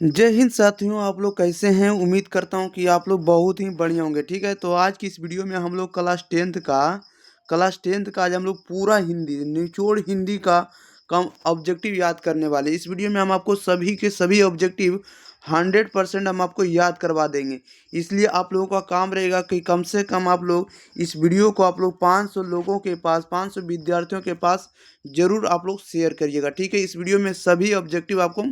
जय हिंद साथियों, आप लोग कैसे हैं? उम्मीद करता हूं कि आप लोग बहुत ही बढ़िया होंगे। ठीक है, तो आज की इस वीडियो में हम लोग क्लास टेंथ का आज हम लोग पूरा हिंदी निचोड़ हिंदी का कम ऑब्जेक्टिव याद करने वाले। इस वीडियो में हम आपको सभी के सभी ऑब्जेक्टिव 100% हम आपको याद करवा देंगे। इसलिए आप लोगों का काम रहेगा कि कम से कम आप लोग इस वीडियो को आप लोग 500 लोगों के पास, 500 विद्यार्थियों के पास जरूर आप लोग शेयर करिएगा। ठीक है, इस वीडियो में सभी ऑब्जेक्टिव आपको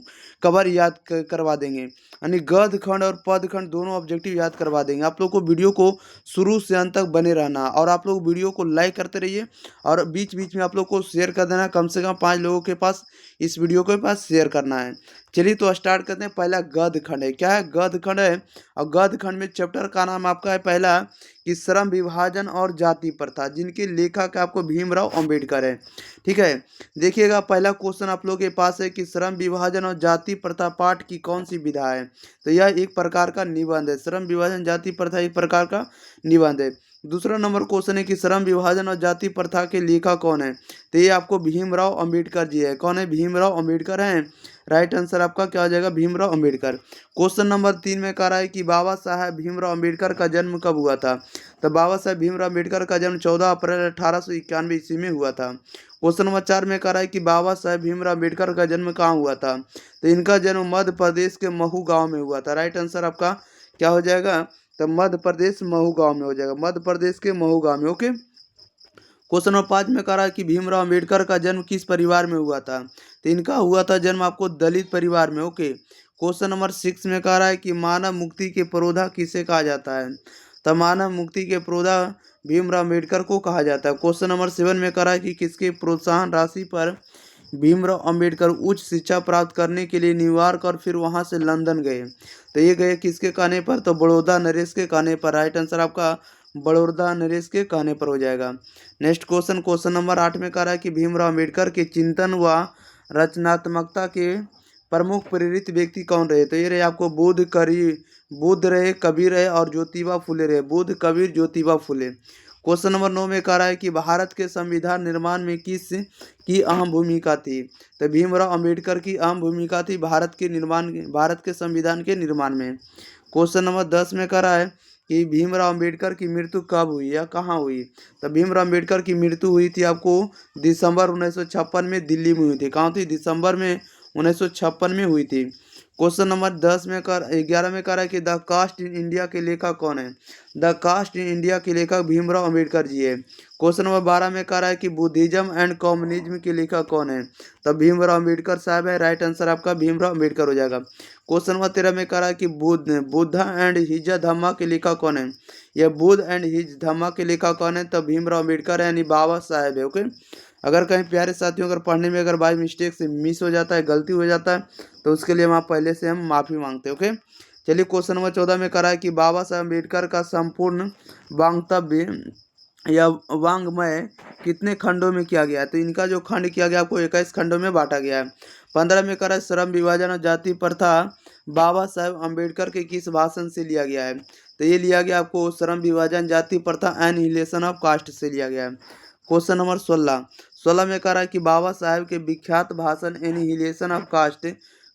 कवर याद करवा देंगे, यानी गद्य खंड और पद खंड दोनों ऑब्जेक्टिव याद करवा देंगे। आप लोग को वीडियो को शुरू से अंत तक बने रहना और आप लोग वीडियो को लाइक करते रहिए और बीच बीच में आप लोग को शेयर कर देना। कम से कम 5 लोगों के पास इस वीडियो के पास शेयर करना है। चलिए तो स्टार्ट करते हैं। पहला गद्य खंड है। क्या है? गद्य खंड है। और गद्य खंड में चैप्टर का नाम आपका है पहला कि श्रम विभाजन और जाति प्रथा, जिनके लेखक आपको भीमराव अंबेडकर है। ठीक है, देखिएगा पहला क्वेश्चन आप लोगों के पास है कि श्रम विभाजन और जाति प्रथा पाठ की कौन सी विधा है? तो यह एक प्रकार का निबंध है। श्रम विभाजन जाति प्रथा एक प्रकार का निबंध है। दूसरा नंबर क्वेश्चन है कि श्रम विभाजन और जाति प्रथा के लेखक कौन है? तो ये आपको भीमराव अंबेडकर जी है। कौन है? भीमराव अंबेडकर हैं। राइट आंसर आपका क्या हो जाएगा? भीमराव अंबेडकर। क्वेश्चन नंबर 3 में कह रहा है कि बाबा साहेब भीमराव अंबेडकर का जन्म कब हुआ था? तो बाबा साहेब भीमराव अंबेडकर का जन्म 14 अप्रैल 1891 ईस्वी में हुआ था। क्वेश्चन नंबर 4 में कह रहा है कि बाबा साहेब भीमराव अम्बेडकर का जन्म कहाँ हुआ था? तो इनका जन्म मध्य प्रदेश के महू गांव में हुआ था। राइट आंसर आपका क्या हो जाएगा? तो मध्य प्रदेश महू गांव में हो जाएगा। मध्य प्रदेश के महू गांव में। ओके। क्वेश्चन नंबर 5 में कह रहा है कि भीमराव अम्बेडकर का जन्म किस परिवार में हुआ था? तो इनका हुआ था जन्म आपको दलित परिवार में। ओके। क्वेश्चन नंबर 6 में कह रहा है कि मानव मुक्ति के पुरोधा किसे कहा जाता है? तो मानव मुक्ति के पुरोधा भीमराव अम्बेडकर को कहा जाता है। क्वेश्चन नंबर 7 में कह रहा है कि किसके प्रोत्साहन राशि पर भीमराव अंबेडकर उच्च शिक्षा प्राप्त करने के लिए न्यूयॉर्क और फिर वहां से लंदन गए? तो ये गए किसके कहने पर? तो बड़ौदा नरेश के कहने पर। राइट आंसर आपका बड़ौदा नरेश के कहने पर हो जाएगा। नेक्स्ट क्वेश्चन, क्वेश्चन नंबर 8 में कह रहा है कि भीमराव अंबेडकर के चिंतन व रचनात्मकता के प्रमुख प्रेरित व्यक्ति कौन रहे? तो ये रहे आपको बुद्ध रहे, कबीर रहे और ज्योतिबा फुले रहे। बुद्ध, कबीर, ज्योतिबा फुले। क्वेश्चन नंबर 9 में कह रहा है कि भारत के संविधान निर्माण में किस की अहम भूमिका थी? तो भीमराव अंबेडकर की अहम भूमिका थी भारत के संविधान के निर्माण में। क्वेश्चन नंबर 10 में कह रहा है कि भीमराव अंबेडकर की मृत्यु कब हुई या कहाँ हुई? तो भीमराव अंबेडकर की मृत्यु हुई थी आपको दिसंबर 1956 में दिल्ली में हुई थी। कहाँ थी? दिसंबर में 1956 में हुई थी। क्वेश्चन नंबर 11 में कह रहा है कि द कास्ट इन इंडिया के लेखक कौन है? द कास्ट इन इंडिया के लेखक भीमराव अंबेडकर जी है। क्वेश्चन नंबर 12 में कह रहा है कि बुद्धिज्म एंड कम्युनिज्म के लेखक कौन है? तब भीमराव अंबेडकर साहब है। राइट आंसर आपका भीमराव अंबेडकर हो जाएगा। क्वेश्चन नंबर 13 में कह रहा है कि बुद्धा एंड हिज धम्मा के लेखक कौन है? यह बुद्ध एंड हिज धम्मा के लेखक कौन है? तब भीमराव अंबेडकर है, यानी बाबा साहेब है। ओके। अगर कहीं प्यारे साथियों अगर पढ़ने में अगर बाय मिस्टेक से मिस हो जाता है, गलती हो जाता है, तो उसके लिए हम आप पहले से हम माफ़ी मांगते हैं। ओके। चलिए क्वेश्चन नंबर 14 में करा है कि बाबा साहब अम्बेडकर का संपूर्ण वक्तव्य या वांग्मय कितने खंडों में किया गया है? तो इनका जो खंड किया गया आपको 21 खंडों में बांटा गया है। 15 में करा श्रम विभाजन और जाति प्रथा बाबा साहेब अम्बेडकर के किस भाषण से लिया गया है? तो ये लिया गया आपको श्रम विभाजन जाति प्रथा एनिहिलेशन ऑफ कास्ट से लिया गया है। क्वेश्चन नंबर 16 में कह रहा है कि बाबा साहेब के विख्यात भाषण एनिहिलेशन ऑफ कास्ट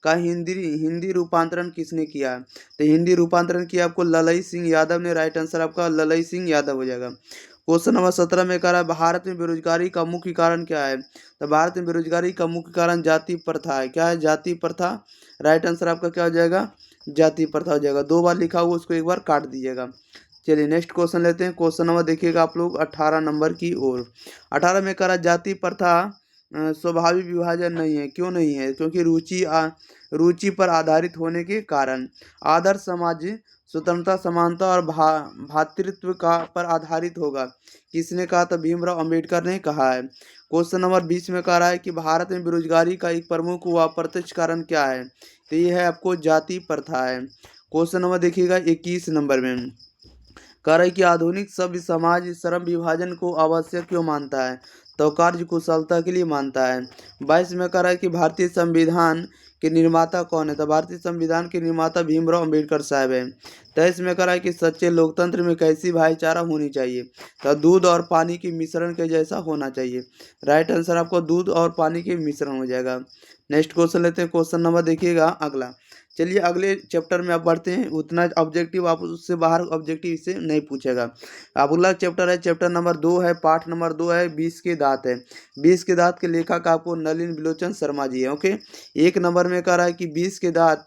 का हिंदी रूपांतरण किसने किया? तो हिंदी रूपांतरण किया आपको ललई सिंह यादव ने। राइट आंसर आपका ललई सिंह यादव हो जाएगा। क्वेश्चन नंबर 17 में कह रहा है भारत में बेरोजगारी का मुख्य कारण क्या है? तो भारत में बेरोजगारी का मुख्य कारण जाति प्रथा है। क्या है? जाति प्रथा। राइट आंसर आपका क्या हो जाएगा? जाति प्रथा हो जाएगा। 2 बार लिखा हुआ उसको 1 बार काट दीजिएगा। चलिए नेक्स्ट क्वेश्चन लेते हैं। क्वेश्चन नंबर देखिएगा आप लोग 18 नंबर की ओर। 18 में कह रहा जाति प्रथा स्वाभाविक विभाजन नहीं है। क्यों नहीं है? क्योंकि रुचि पर आधारित होने के कारण। आदर्श समाज स्वतंत्रता, समानता और भातृत्व का पर आधारित होगा। किसने कहा? तो भीमराव अंबेडकर ने कहा है। क्वेश्चन नंबर 20 में कह रहा है कि भारत में बेरोजगारी का एक प्रमुख व अप्रत्यक्ष कारण क्या है? तो ये है आपको जाति प्रथा है। क्वेश्चन नंबर देखिएगा 21 नंबर में कह रहा है कि आधुनिक सभ्य समाज श्रम विभाजन को आवश्यक क्यों मानता है? तो कार्य कुशलता के लिए मानता है। 22 में कह रहा है कि भारतीय संविधान के निर्माता कौन है? तो भारतीय संविधान के निर्माता भीमराव अंबेडकर साहब है। 23 में कह रहा है कि सच्चे लोकतंत्र में कैसी भाईचारा होनी चाहिए? तो दूध और पानी के मिश्रण के जैसा होना चाहिए। राइट आंसर आपको दूध और पानी के मिश्रण हो जाएगा। नेक्स्ट क्वेश्चन लेते हैं। क्वेश्चन नंबर देखिएगा अगला चलिए अगले चैप्टर में आप बढ़ते हैं। उतना ऑब्जेक्टिव आप उससे बाहर ऑब्जेक्टिव इससे नहीं पूछेगा। अगला चैप्टर है, चैप्टर नंबर 2 है, पार्ट नंबर 2 है, 20 के दांत है। 20 के दांत के लेखक आपको नलिन बिलोचन शर्मा जी है। ओके, 1 नंबर में कह रहा है कि 20 के दांत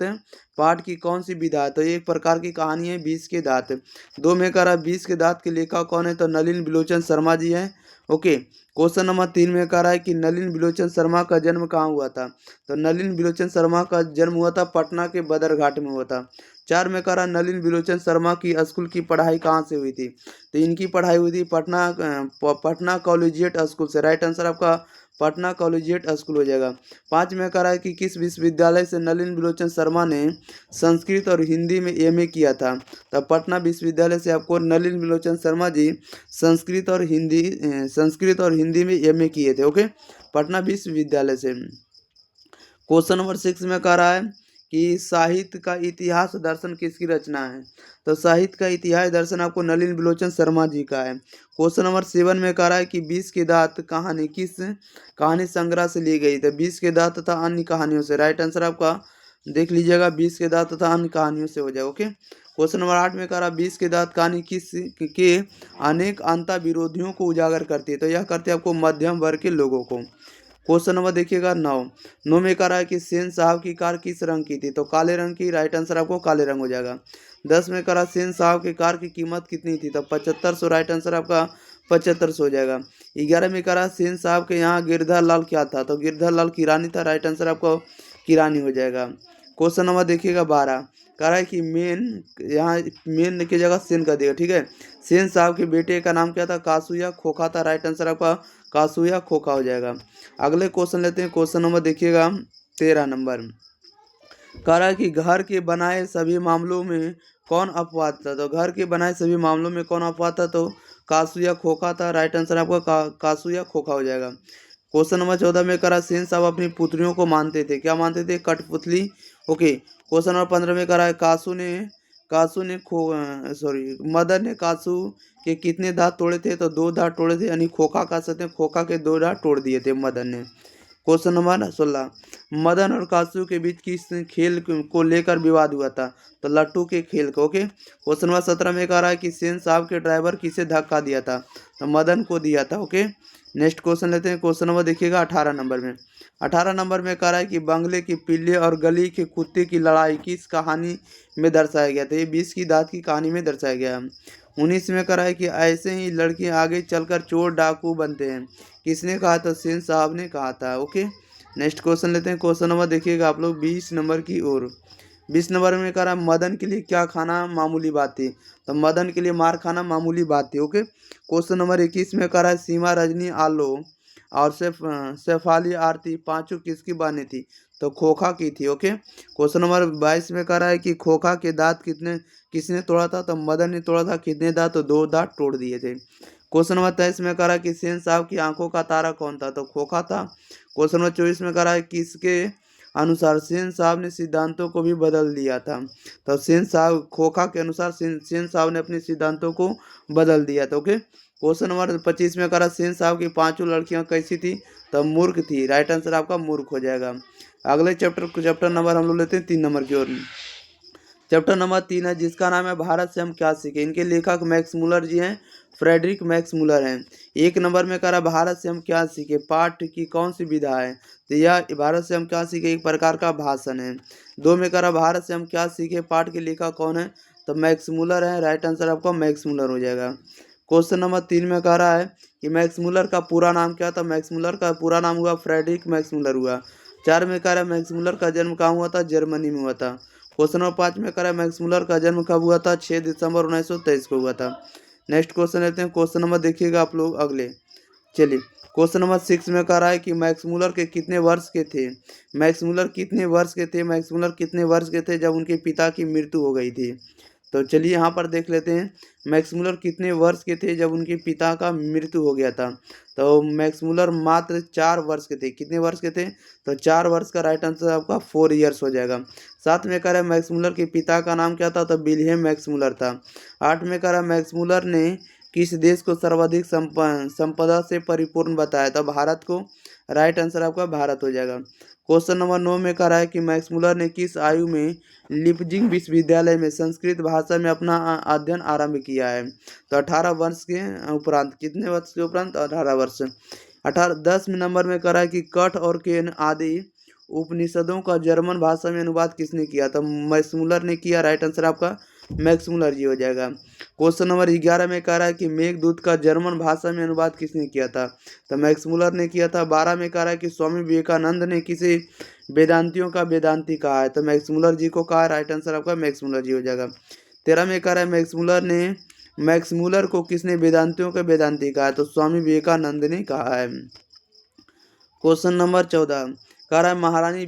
पाठ की कौन सी विधा है, तो एक प्रकार की कहानी है 20 के दांत। 2 में कह रहा है 20 के दांत के लेखक कौन है, तो नलिन बिलोचन शर्मा जी हैं। ओके, क्वेश्चन नंबर 3 में कह रहा है कि नलिन बिलोचन शर्मा का जन्म कहाँ हुआ था, तो नलिन बिलोचन शर्मा का जन्म हुआ था पटना के बदरघाट में हुआ था। 4 में कह रहा नलिन बिलोचन शर्मा की स्कूल की पढ़ाई कहाँ से हुई थी, तो इनकी पढ़ाई हुई थी पटना कॉलेजिएट स्कूल से। राइट आंसर आपका पटना कॉलेजिएट स्कूल हो जाएगा। 5 में कह रहा है कि किस विश्वविद्यालय से नलिन बिलोचन शर्मा ने संस्कृत और हिंदी में एमए किया था, तो पटना विश्वविद्यालय से आपको नलिन बिलोचन शर्मा जी संस्कृत और हिंदी में एमए किए थे। ओके, पटना विश्वविद्यालय से। क्वेश्चन नंबर 6 में कह रहा है कि साहित्य का इतिहास दर्शन किसकी रचना है, तो साहित्य का इतिहास दर्शन आपको नलिन बिलोचन शर्मा जी का है। क्वेश्चन नंबर 7 में कह रहा है कि 20 के दांत कहानी किस कहानी संग्रह से ली गई, तो 20 के दांत तथा अन्य कहानियों से। राइट आंसर आपका देख लीजिएगा 20 के दांत तथा अन्य कहानियों से हो जाएगा। ओके, क्वेश्चन नंबर 8 में कह रहा है 20 के दांत कहानी किस के अनेक अंतर विरोधियों को उजागर करती है, तो यह करते हैं आपको मध्यम वर्ग के लोगों को। क्वेश्चन नंबर देखिएगा 9 में कह रहा है कि सेन साहब की कार किस रंग की थी, तो काले रंग की। राइट आंसर आपको काले रंग हो जाएगा। 10 में कह रहा सेन साहब की कार की कीमत कितनी थी, तो 7500। राइट आंसर आपका 7500 हो जाएगा। 11 में कह रहा सेन साहब के यहाँ गिरधर लाल क्या था, तो गिरधर लाल किरानी था। राइट आंसर आपको किरानी हो जाएगा। क्वेश्चन नंबर देखिएगा 12 कह रहा है कि यहाँ मेन की जगह सेन कर दिएगा। ठीक है, सेन साहब के बेटे का नाम क्या था, कासू या खोखा था। राइट आंसर आपका कासू या खोखा हो जाएगा। अगले क्वेश्चन लेते हैं। क्वेश्चन नंबर देखिएगा 13 नंबर कह रहा है कि घर के बनाए सभी मामलों में कौन अपवाद था, तो घर के बनाए सभी मामलों में कौन अपवाद था, तो कासू या खोखा था। राइट आंसर आपका कासू या खोखा हो जाएगा। क्वेश्चन नंबर 14 में कह रहा सेन साहब अपनी पुत्रियों को मानते थे, क्या मानते थे, कठपुतली। ओके, क्वेश्चन नंबर 15 में कह रहा है मदन ने कासू के कितने दांत तोड़े थे, तो 2 दांत तोड़े थे, यानी खोखा कह सकते हैं, खोखा के 2 दांत तोड़ दिए थे मदन ने। क्वेश्चन नंबर 16 मदन और कासू के बीच किस खेल को लेकर विवाद हुआ था, तो लट्टू के खेल को। ओके, क्वेश्चन नंबर 17 में कह रहा है कि सेन साहब के ड्राइवर किसे धक्का दिया था, तो मदन को दिया था। ओके, नेक्स्ट क्वेश्चन लेते हैं। क्वेश्चन नंबर देखिएगा 18 नंबर में। 18 नंबर में कह रहा है कि बंगले के पिल्ले और गली के कुत्ते की लड़ाई किस कहानी में दर्शाया गया था, ये 20 की दांत की कहानी में दर्शाया गया है। 19 में कह रहा है कि ऐसे ही लड़के आगे चलकर चोर डाकू बनते हैं, किसने कहा, तो सेन साहब ने कहा था। ओके, नेक्स्ट क्वेश्चन लेते हैं। क्वेश्चन नंबर देखिएगा आप लोग 20 नंबर की ओर। 20 नंबर में कह रहा है मदन के लिए क्या खाना मामूली बात थी, तो मदन के लिए मार खाना मामूली बात थी। ओके, क्वेश्चन नंबर 21 में कह रहा है सीमा रजनी आलो और शेफाली आरती पांचों किसकी बहनें थी, तो खोखा की थी। ओके, क्वेश्चन नंबर 22 में कह रहा है कि खोखा के दांत किसने तोड़ा था, तो मदन ने तोड़ा था। कितने दांत, तो 2 दांत तोड़ दिए थे। क्वेश्चन नंबर 23 में कह रहा है कि सेन साहब की आंखों का तारा कौन था, तो खोखा था। क्वेश्चन नंबर 24 में कह रहा है किसके अनुसार सेन साहब ने सिद्धांतों को भी बदल दिया था, तो सेन साहब खोखा के अनुसार सेन साहब ने अपने सिद्धांतों को बदल दिया था। ओके, क्वेश्चन नंबर 25 में कह रहा सेन साहब की 5 लड़कियां कैसी थी, तो मूर्ख थी। राइट आंसर आपका मूर्ख हो जाएगा। अगले चैप्टर नंबर हम लोग लेते हैं 3 नंबर की ओर। चैप्टर नंबर 3 है जिसका नाम है भारत से हम क्या सीखे। इनके लेखक मैक्स मूलर जी हैं, फ्रेडरिक मैक्स मूलर हैं। 1 नंबर में कह रहा भारत से हम क्या सीखे पाठ की कौन सी विधा है, तो यह भारत से हम क्या सीखे एक प्रकार का भाषण है। 2 में कह रहा भारत से हम क्या सीखे पाठ के लेखक कौन है, तो मैक्स मूलर है। राइट आंसर आपका मैक्स मूलर हो जाएगा। क्वेश्चन नंबर 3 में कह रहा है कि मैक्स मूलर का पूरा नाम क्या था, मैक्स मूलर का पूरा नाम हुआ फ्रेडरिक मैक्स मूलर हुआ। 4 में कह रहा है मैक्स मूलर का जन्म कहाँ हुआ था, जर्मनी में हुआ था। क्वेश्चन नंबर 5 में कह रहा है मैक्स मूलर का जन्म कब हुआ था, 6 दिसंबर 1923 को हुआ था। नेक्स्ट क्वेश्चन लेते हैं। क्वेश्चन नंबर देखिएगा आप लोग अगले। चलिए, क्वेश्चन नंबर 6 में कह रहा है कि मैक्स मूलर के कितने वर्ष के थे, मैक्स मूलर कितने वर्ष के थे, मैक्स मूलर कितने वर्ष के थे जब उनके पिता की मृत्यु हो गई थी। तो चलिए यहाँ पर देख लेते हैं मैक्स मूलर कितने वर्ष के थे जब उनके पिता का मृत्यु हो गया था, तो मैक्स मूलर मात्र 4 वर्ष के थे। कितने वर्ष के थे, तो 4 वर्ष का। राइट आंसर आपका 4 ईयर्स हो जाएगा। 7 में कह रहा है मैक्स मूलर के पिता का नाम क्या था, तो विल्हेम मैक्स मूलर था। 8 में कह रहा है मैक्स मूलर ने किस देश को सर्वाधिक संपदा से परिपूर्ण बताया? तो भारत को। राइट आंसर आपका भारत हो जाएगा। क्वेश्चन नंबर 9 में कह रहा है कि मैक्स मुलर ने किस आयु में लिपजिंग विश्वविद्यालय में संस्कृत भाषा में अपना अध्ययन आरंभ किया है? तो 18 वर्ष के उपरांत। कितने वर्ष के उपरांत? 18 वर्ष। 10 नंबर में कह रहा है कि कठ और केन आदि उपनिषदों का जर्मन भाषा में अनुवाद किसने किया? तो मैक्स मुलर ने किया। राइट आंसर आपका मैक्स मुलर जी हो जाएगा। क्वेश्चन नंबर 11 में कह रहा है कि मेघदूत का जर्मन भाषा में अनुवाद किसने किया था? तो मैक्स मुलर ने किया था। 12 में कह रहा है कि स्वामी विवेकानंद ने किसे वेदांतियों का वेदांती कहा है? तो मैक्स मुलर जी को कहा। राइट आंसर आपका मैक्स मुलर जी हो जाएगा। 13 में कह रहा है मैक्स मुलर को किसने वेदांतियों का वेदांती कहा है? तो स्वामी विवेकानंद ने कहा है। क्वेश्चन नंबर 14 कह रहा है महारानी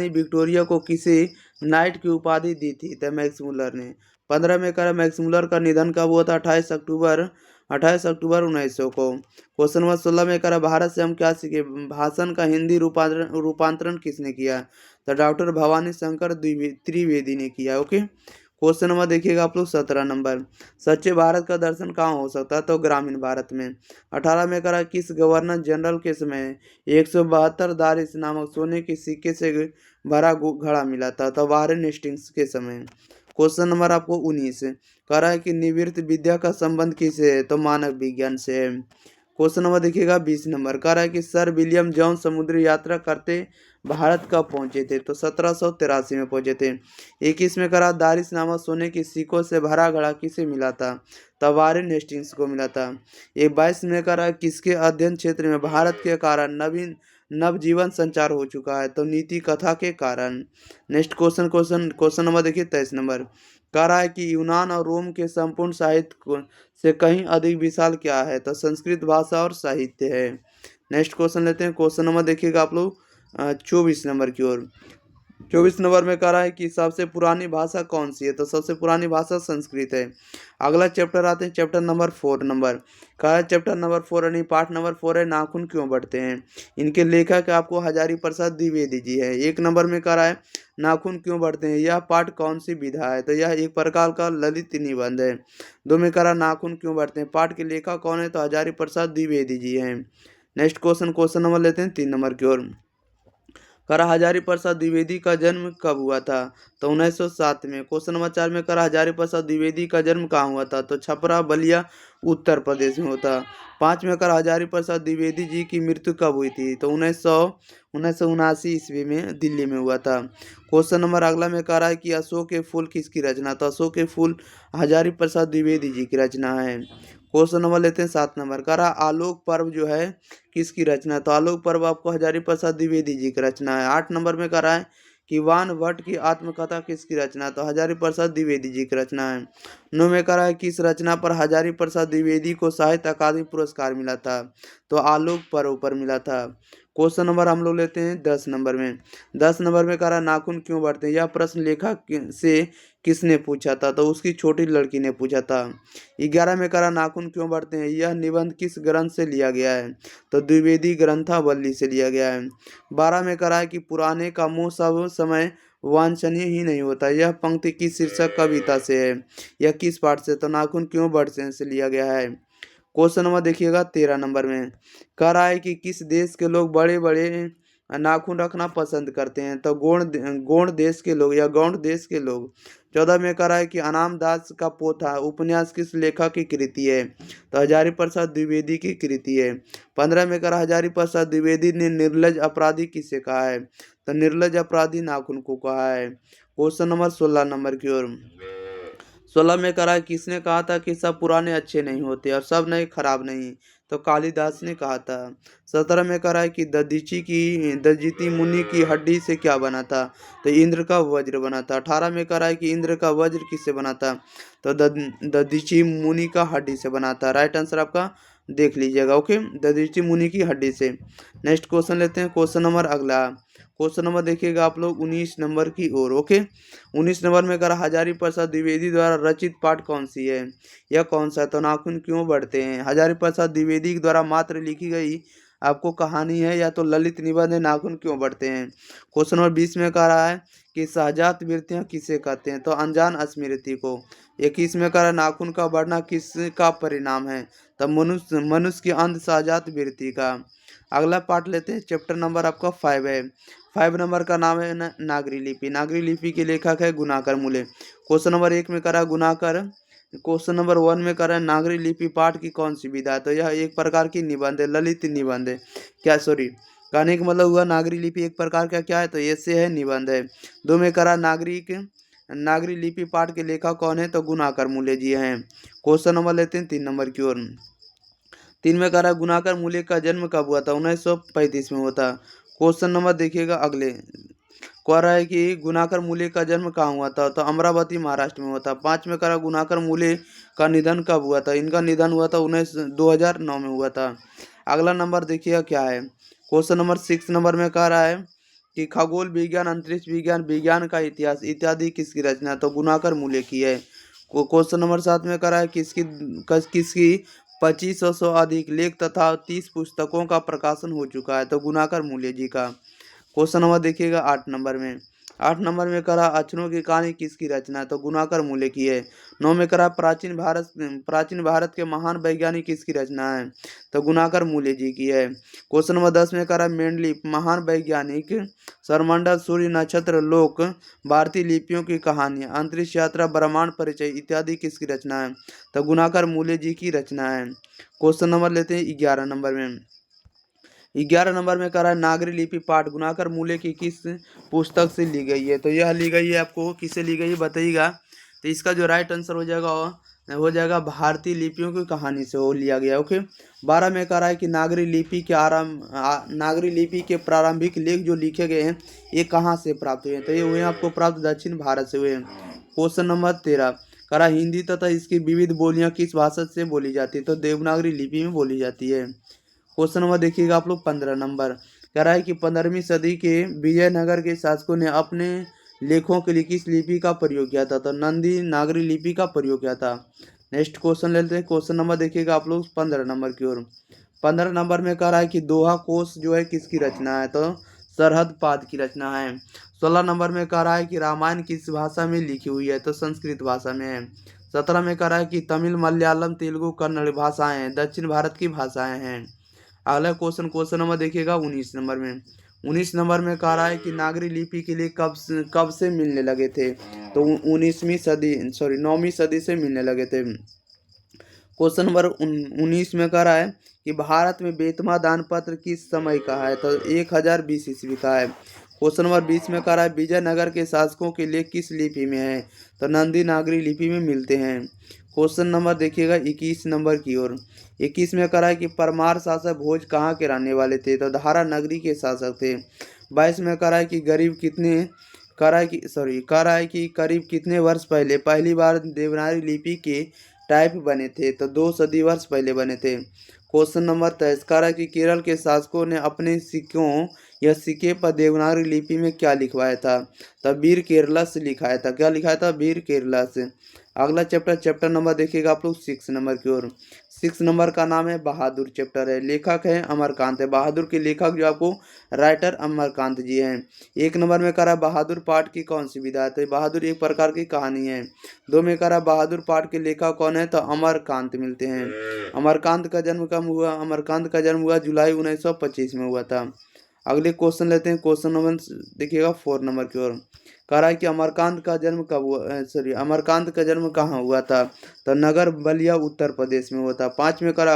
विक्टोरिया को किसे नाइट की उपाधि दी थी? तो मैक्स मुलर ने। 15 में कह रहा है मैक्स मुलर का निधन कब हुआ था? 28 अक्टूबर 1900 को। क्वेश्चन नंबर 16 में कह रहा है भारत से हम क्या सीखे? भाषण का हिंदी रूपांतरण किसने किया? तो डॉक्टर भवानी शंकर त्रिवेदी ने किया। ओके। क्वेश्चन नंबर देखिएगा आप लोग 17 नंबर, सच्चे भारत का दर्शन कहाँ हो सकता है? तो ग्रामीण भारत में। 18 में करा किस गवर्नर जनरल के समय 172 दारिस नामक सोने के सिक्के से भरा घड़ा मिला था? तो वारेन हेस्टिंग्स के समय। क्वेश्चन नंबर आपको 19 कह रहा है कि निवृत्त विद्या का संबंध किससे है? तो मानव विज्ञान से है। क्वेश्चन नंबर देखिएगा 20 नंबर कह रहा है कि सर विलियम जॉन समुद्री यात्रा करते भारत कब पहुंचे थे? तो 1783 में पहुंचे थे। 21 में करा दारिस नामक सोने की सिक्कों से भरा घड़ा किसे मिला था? तो वारेन हेस्टिंग्स को मिला था। ये 22 में करा किसके अध्ययन क्षेत्र में भारत के कारण नवजीवन संचार हो चुका है? तो नीति कथा के कारण। नेक्स्ट क्वेश्चन नंबर देखिए 23 नंबर कह रहा है कि यूनान और रोम के संपूर्ण साहित्य से कहीं अधिक विशाल क्या है? तो संस्कृत भाषा और साहित्य है। नेक्स्ट क्वेश्चन लेते हैं। क्वेश्चन नंबर देखिएगा आप लोग 24 नंबर की ओर। 24 नंबर में कह रहा है कि सबसे पुरानी भाषा कौन सी है? तो सबसे पुरानी भाषा संस्कृत है। अगला चैप्टर आते हैं चैप्टर नंबर 4 नंबर कह रहा है चैप्टर नंबर 4 यानी पार्ट नंबर 4 है नाखून क्यों बढ़ते हैं? इनके लेखक आपको हजारी प्रसाद द्विवेदी जी है। 1 नंबर में कह रहा है नाखून क्यों बढ़ते हैं, यह पाठ कौन सी विधा है? तो यह एक प्रकार का ललित निबंध है। 2 में कह रहा नाखून क्यों बढ़ते हैं, पाठ के लेखक कौन है? तो हजारी प्रसाद द्विवेदी जी हैं। नेक्स्ट क्वेश्चन नंबर लेते हैं 3 नंबर की ओर। करा हजारी प्रसाद द्विवेदी का जन्म कब हुआ था? तो 1907 में। क्वेश्चन नंबर 4 में करा हजारी प्रसाद द्विवेदी का जन्म कहाँ हुआ था? तो छपरा बलिया उत्तर प्रदेश में होता। 5 में करा हजारी प्रसाद द्विवेदी जी की मृत्यु कब हुई थी? तो 1979 ईस्वी में दिल्ली में हुआ था। क्वेश्चन नंबर अगला में कह रहा है कि अशोक के फूल किसकी रचना? तो अशोक के फूल हजारी प्रसाद द्विवेदी जी की रचना है। क्वेश्चन नंबर लेते हैं 7 नंबर कह रहा आलोक पर्व जो है किसकी रचना? तो आलोक पर्व आपको हजारी प्रसाद द्विवेदी जी की रचना है। 8 नंबर में कह रहा है कि वान भट्ट की आत्मकथा किसकी रचना? तो हजारी प्रसाद द्विवेदी जी की रचना है। 9 में कह रहा है कि इस रचना पर हजारी प्रसाद द्विवेदी को साहित्य अकादमी पुरस्कार मिला था? तो आलोक पर्व पर मिला था। क्वेश्चन नंबर हम लोग लेते हैं 10 नंबर में। 10 नंबर में कह रहा नाखून क्यों बढ़ते हैं, यह प्रश्न लेखक से किसने पूछा था? तो उसकी छोटी लड़की ने पूछा था। 11 में कह रहा नाखून क्यों बढ़ते हैं, यह निबंध किस ग्रंथ से लिया गया है? तो द्विवेदी ग्रंथावली से लिया गया है। 12 में कह रहा है कि पुराने का मुँह सब समय वांछनीय ही नहीं होता, यह पंक्ति किस शीर्षक कविता से है? यह किस पाठ से? तो नाखून क्यों बढ़ते हैं से लिया गया है। क्वेश्चन नंबर देखिएगा 13 नंबर में कह रहा है कि किस देश के लोग बड़े बड़े नाखून रखना पसंद करते हैं? तो गौड़ देश के लोग या गौड़ देश के लोग। 14 में कह रहा है कि अनाम दास का पोथा उपन्यास किस लेखक की कृति है? तो हजारी प्रसाद द्विवेदी की कृति है। 15 में कह रहा हजारी प्रसाद द्विवेदी ने निर्लज अपराधी किसे कहा है? तो निर्लज अपराधी नाखून को कहा है। क्वेश्चन नंबर 16 नंबर की ओर। 16 में करा किसने कहा था कि सब पुराने अच्छे नहीं होते और सब नए खराब नहीं? तो कालिदास ने कहा था। 17 में करा है कि दधीचि मुनि की हड्डी से क्या बना था? तो इंद्र का वज्र बना था। 18 में करा है कि इंद्र का वज्र किससे बना था? तो दधीचि मुनि का हड्डी से बना था। राइट आंसर आपका देख लीजिएगा। ओके, दधीचि मुनि की हड्डी से। नेक्स्ट क्वेश्चन लेते हैं। क्वेश्चन नंबर अगला क्वेश्चन नंबर देखिएगा आप लोग 19 नंबर की ओर। ओके, 19 नंबर में करा हजारी प्रसाद द्विवेदी द्वारा रचित पाठ कौन सी है? यह कौन सा है? तो नाखून क्यों बढ़ते हैं। हजारी प्रसाद द्विवेदी द्वारा मात्र लिखी गई आपको कहानी है या तो ललित निबंध है नाखून क्यों बढ़ते हैं। क्वेश्चन नंबर 20 में कह रहा है कि सहजात वृत्तियां किसे कहते हैं? तो अनजान स्मृति को। 21 में करा नाखून का बढ़ना किसका परिणाम है? तब मनुष्य मनुष्य की अंध सहजात वृत्ति का। अगला पार्ट लेते हैं, चैप्टर नंबर आपका 5 है। 5 नंबर का नाम है नागरी लिपि। नागरी लिपि के लेखक है गुणाकर मूले। क्वेश्चन नंबर 1 में करा गुणाकर। क्वेश्चन नंबर 1 में करा नागरी लिपि पाठ की कौन सी विधा है? तो यह एक प्रकार की निबंध है, ललित निबंध है। क्या सॉरी, कहने का मतलब हुआ नागरी लिपि एक प्रकार का क्या है? तो ऐसे है, निबंध है। 2 में करा नागरी लिपि पाठ के लेखक कौन है? तो गुणाकर मूले जी हैं। क्वेश्चन नंबर लेते हैं 3 नंबर की ओर। 3 में करा गुणाकर मूले का जन्म कब हुआ था? 1935 में हुआ था। क्वेश्चन नंबर देखिएगा अगले, कह रहा है कि गुणाकर मूले का जन्म कहाँ हुआ था? तो अमरावती महाराष्ट्र में हुआ था। 5 में करा गुणाकर मूले का निधन कब हुआ था? इनका निधन हुआ था 2009 में हुआ था। अगला नंबर देखिएगा क्या है। क्वेश्चन नंबर 6 नंबर में कह रहा है कि खगोल विज्ञान, अंतरिक्ष विज्ञान, विज्ञान का इतिहास इत्यादि किसकी रचना? तो गुणाकर मूले की है। क्वेश्चन नंबर 7 में कह रहा है किसकी 2500 से अधिक लेख तथा 30 पुस्तकों का प्रकाशन हो चुका है? तो गुणाकर मूले जी का। क्वेश्चन नंबर देखिएगा 8 नंबर में। 8 नंबर में करा अक्षरों की कहानी किसकी रचना है? तो गुणाकर मूले की है। 9 में करा प्राचीन भारत के महान वैज्ञानिक किसकी रचना है? तो गुणाकर मूले जी की है। क्वेश्चन नंबर 10 में करा मेंडलीफ महान वैज्ञानिक, सौरमंडल, सूर्य, नक्षत्र, लोक, भारतीय लिपियों की कहानी, अंतरिक्ष यात्रा, ब्रह्मांड परिचय इत्यादि किसकी रचना है? तो गुणाकर मूले जी की रचना है। क्वेश्चन नंबर लेते हैं 11 नंबर में। 11 नंबर में करा नागरी लिपि पाठ गुणाकर मूले की किस पुस्तक से ली गई है? तो यह ली गई है, आपको किससे ली गई है बताइएगा। तो इसका जो राइट आंसर हो जाएगा भारतीय लिपियों की कहानी से हो लिया गया। ओके। 12 में कह रहा है कि नागरी लिपि के प्रारंभिक लेख जो लिखे गए हैं ये कहाँ से प्राप्त हुए हैं? तो ये हुए आपको प्राप्त दक्षिण भारत से हुए हैं। क्वेश्चन नंबर 13 कह रहा हिंदी तथा इसकी विविध बोलियां किस भाषा से बोली जाती है? तो देवनागरी लिपि में बोली जाती है। क्वेश्चन नंबर देखिएगा आप लोग 15 नंबर, कह रहा है कि 15वीं सदी के विजयनगर के शासकों ने अपने लेखों के लिए किस लिपि का प्रयोग किया था? तो नंदी नागरी लिपि का प्रयोग किया था। नेक्स्ट क्वेश्चन लेते हैं। क्वेश्चन नंबर देखिएगा आप लोग 15 नंबर की ओर। 15 नंबर में कह रहा है कि दोहा कोश जो है किसकी रचना है? तो सरहद पाद की रचना है। 16 नंबर में कह रहा है कि रामायण किस भाषा में लिखी हुई है? तो संस्कृत भाषा में है। 17 में कह रहा है कि तमिल, मलयालम, तेलुगु, कन्नड़ भाषाएं हैं, दक्षिण भारत की भाषाएं हैं। अगला क्वेश्चन नंबर देखिएगा 19 नंबर में। 19 नंबर में कह रहा है कि नागरी लिपि के लिए कब से मिलने लगे थे? तो 9वीं सदी से मिलने लगे थे। क्वेश्चन नंबर 19 में कह रहा है कि भारत में बेतमा दान पत्र किस समय का है? तो 1020 ईस्वी का है। क्वेश्चन नंबर 20 में कह रहा है विजयनगर के शासकों के लिए किस लिपि में है? तो नंदी नागरी लिपि में मिलते हैं। क्वेश्चन नंबर देखिएगा 21 नंबर की ओर। 21 में कह रहा है कि परमार शासक भोज कहाँ के रहने वाले थे? तो धारा नगरी के शासक थे। 22 में कह रहा है कि कह रहा है कि करीब कितने वर्ष पहले पहली बार देवनागरी लिपि के टाइप बने थे? तो 2 सदी वर्ष पहले बने थे। क्वेश्चन नंबर 23 कह रहा है कि केरल के शासकों ने अपने सिक्कों या सिक्के पर देवनागरी लिपि में क्या लिखवाया था? तब वीर केरला से लिखाया था। क्या लिखाया था? वीर केरला से। अगला चैप्टर नंबर देखिएगा आप लोग 6 नंबर की ओर। 6 नंबर का नाम है बहादुर चैप्टर है। लेखक है अमरकांत है। बहादुर के लेखक जो आपको राइटर अमरकांत जी हैं। 1 नंबर में कह रहा है बहादुर पाठ की कौन सी विधा है? तो बहादुर एक प्रकार की कहानी है। 2 में कह रहा है बहादुर पाठ के लेखक कौन है? तो अमरकांत मिलते हैं। अमरकांत का जन्म कब हुआ? अमरकांत का जन्म हुआ जुलाई 1925 में हुआ था। अगले क्वेश्चन लेते हैं। क्वेश्चन नंबर देखिएगा 4 नंबर की ओर। कह रहा है कि अमरकांत का जन्म कब हुआ? अमरकांत का जन्म कहाँ हुआ था? तो नगर बलिया उत्तर प्रदेश में हुआ था। 5 में कह रहा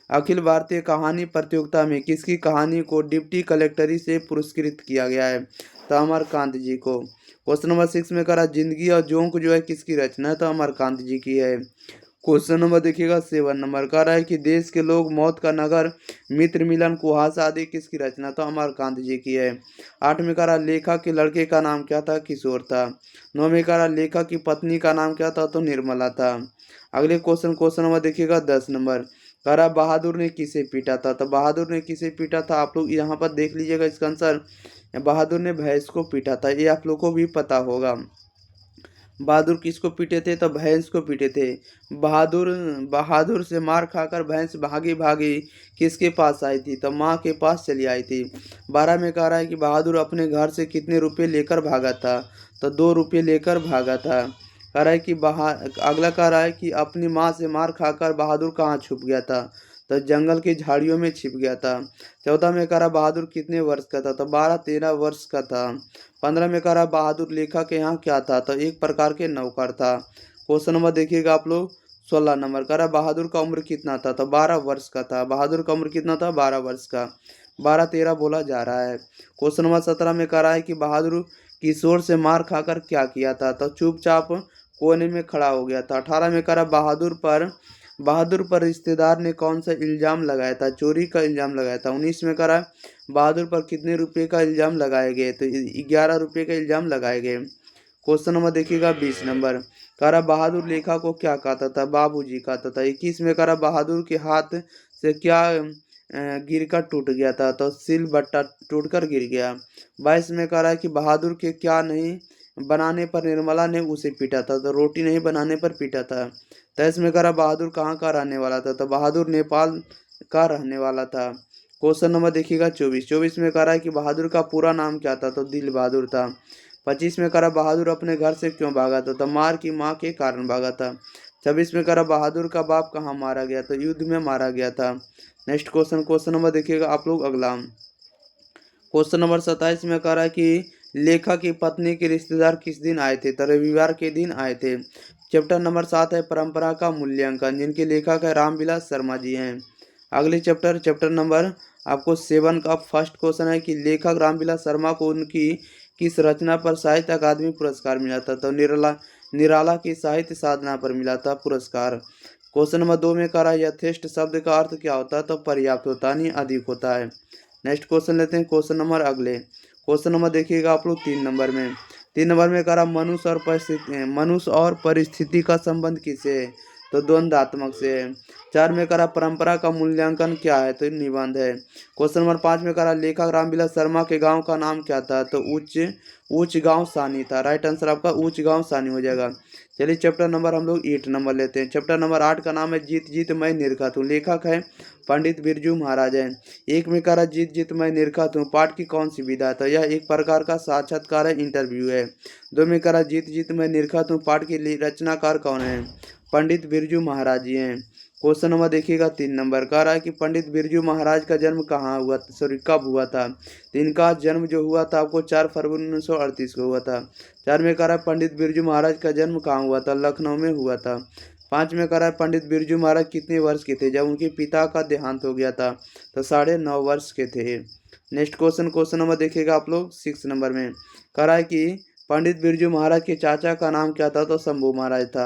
अखिल भारतीय कहानी प्रतियोगिता में किसकी कहानी को डिप्टी कलेक्टरी से पुरस्कृत किया गया है? तो अमरकांत जी को। क्वेश्चन नंबर 6 में कह रहा जिंदगी और जोंक जो है किसकी रचना है? तो अमरकांत जी की है। क्वेश्चन नंबर देखिएगा 7 नंबर, कह रहा है कि देश के लोग, मौत का नगर, मित्र मिलन, कुहासा आदि किसकी रचना? तो अमरकांत जी की है। 8 में कह रहा लेखक के लड़के का नाम क्या था? किशोर था। 9 में कह रहा लेखक की पत्नी का नाम क्या था? तो निर्मला था। अगले क्वेश्चन नंबर देखिएगा 10 नंबर, कह रहा बहादुर ने किसे पीटा था? तो बहादुर ने किसे पीटा था आप लोग यहाँ पर देख लीजिएगा इसका आंसर। बहादुर ने भैंस को पीटा था, ये आप लोग को भी पता होगा। बहादुर किसको पीटे थे? तो भैंस को पीटे थे। बहादुर से मार खाकर भैंस भागी भागी किसके पास आई थी? तो माँ के पास चली आई थी। 12 में कह रहा है कि बहादुर अपने घर से कितने रुपए लेकर भागा था? तो 2 रुपये लेकर भागा था। कह रहा है कि अगला कह रहा है कि अपनी माँ से मार खाकर बहादुर कहाँ छुप गया था? तो जंगल की झाड़ियों में छिप गया था। 14 में कह रहा बहादुर कितने वर्ष का था? तो 12-13 वर्ष का था। 15 में कह रहा बहादुर लेखा के यहाँ क्या था? तो एक प्रकार के नौकर था। क्वेश्चन नंबर देखिएगा आप लोग 16 नंबर कह रहा बहादुर का उम्र कितना था? तो 12 वर्ष का था। बहादुर का उम्र कितना था? 12 वर्ष का। 12-13 बोला जा रहा है। क्वेश्चन नंबर 17 में कह रहा है कि बहादुर किशोर से मार खाकर क्या किया था? तो चुपचाप कोने में खड़ा हो गया था। 18 में कह रहा बहादुर पर रिश्तेदार ने कौन सा इल्जाम लगाया था? चोरी का इल्जाम लगाया था। 19 में कह रहा बहादुर पर कितने रुपए का इल्जाम लगाए गए? तो 11 रुपये का इल्जाम लगाए गए। क्वेश्चन नंबर देखिएगा 20 नंबर कह रहा बहादुर लेखा को क्या कहता था? बाबूजी कहता था। 21 में कह रहा बहादुर के हाथ से क्या गिरकर टूट गया था? तो सिल बट्टा टूटकर गिर गया। 22 में कह रहा है कि बहादुर के क्या नहीं बनाने पर निर्मला ने उसे पीटा था? तो रोटी नहीं बनाने पर पीटा था। 23 में कह रहा बहादुर कहाँ का रहने वाला था? तो बहादुर नेपाल का रहने वाला था। क्वेश्चन नंबर देखिएगा 24 में कह रहा है कि बहादुर का पूरा नाम क्या था? तो दिल बहादुर था। 25 में कह रहा बहादुर अपने घर से क्यों भागा था? तो मार की माँ के कारण भागा था। 26 में कह रहा बहादुर का बाप कहाँ मारा गया? तो युद्ध में मारा गया था। नेक्स्ट क्वेश्चन नंबर देखिएगा आप लोग अगला। क्वेश्चन नंबर 27 में कह रहा है कि लेखक की पत्नी के रिश्तेदार किस दिन आए थे? तो रविवार के दिन आए थे। चैप्टर नंबर 7 है परंपरा का मूल्यांकन, जिनके लेखक है रामविलास शर्मा जी हैं। अगले चैप्टर नंबर आपको 7 का फर्स्ट क्वेश्चन है कि लेखक रामविलास शर्मा को उनकी किस रचना पर साहित्य अकादमी पुरस्कार मिला था? तो निराला की साहित्य साधना पर मिला था पुरस्कार। क्वेश्चन नंबर 2 में कह रहा है यथेष्ट शब्द का अर्थ क्या होता है? तो पर्याप्त होता है, यानी अधिक होता है। नेक्स्ट क्वेश्चन लेते हैं क्वेश्चन नंबर अगले। क्वेश्चन नंबर देखिएगा आप लोग 3 नंबर में कह रहा मनुष्य और परिस्थिति का संबंध किससे है? तो द्वंद्वात्मक से है। 4 में कह रहा परंपरा का मूल्यांकन क्या है? तो निबंध है। क्वेश्चन नंबर 5 में कह रहा लेखक रामविलास शर्मा के गांव का नाम क्या था? तो उच्च गांव सानी था। राइट आंसर आपका उच्च गांव सानी हो जाएगा। चलिए चैप्टर नंबर हम लोग 8 नंबर लेते हैं। चैप्टर नंबर 8 का नाम है जीत जीत मैं निरखत हूँ। लेखक है पंडित बिरजू महाराज हैं। 1 में कह रहा जीत जीत मैं निरखत हूँ पाठ की कौन सी विधा? तो यह एक प्रकार का साक्षात्कार है, इंटरव्यू है। 2 में कह रहा जीत जीत मैं निरखत हूँ पाठ के रचनाकार कौन है? पंडित बिरजू महाराज जी हैं। क्वेश्चन नंबर देखिएगा 3 नंबर कह रहा है कि पंडित बिरजू महाराज का जन्म कहाँ हुआ? सॉरी कब हुआ था? तो इनका जन्म जो हुआ था आपको 4 फरवरी 1938 को हुआ था। 4 में कह रहा है पंडित बिरजू महाराज का जन्म कहाँ हुआ था? लखनऊ में हुआ था। 5 में कह रहा है पंडित बिरजू महाराज कितने वर्ष के थे जब उनके पिता का देहांत हो गया था? तो 9.5 वर्ष के थे। नेक्स्ट क्वेश्चन नंबर देखिएगा आप लोग 6 नंबर में कह रहा है कि पंडित बिरजू महाराज के चाचा का नाम क्या था? तो शंभू महाराज था।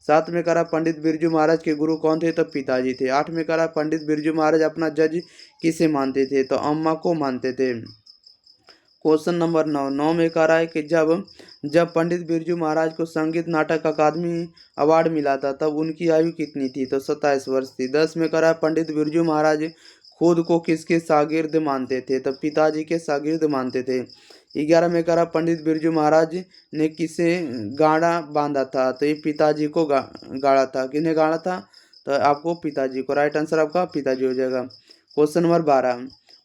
7 में कह रहा पंडित बिरजू महाराज के गुरु कौन थे? तो पिताजी थे। 8 में कह रहा पंडित बिरजू महाराज अपना जज किसे मानते थे? तो अम्मा को मानते थे। क्वेश्चन नंबर 9 में कह रहा है कि जब पंडित बिरजू महाराज को संगीत नाटक अकादमी अवार्ड मिला था तब उनकी आयु कितनी थी? तो 27 वर्ष थी। 10 में कह रहा है पंडित बिरजू महाराज खुद को किसके शागिर्द मानते थे? तो पिताजी के शागिर्द मानते थे। 11 में कह रहा पंडित बिरजू महाराज ने किसे गाड़ा बांधा था? तो ये पिताजी को गाड़ा था। किसने गाड़ा था? तो आपको पिताजी को। राइट आंसर आपका पिताजी हो जाएगा। क्वेश्चन नंबर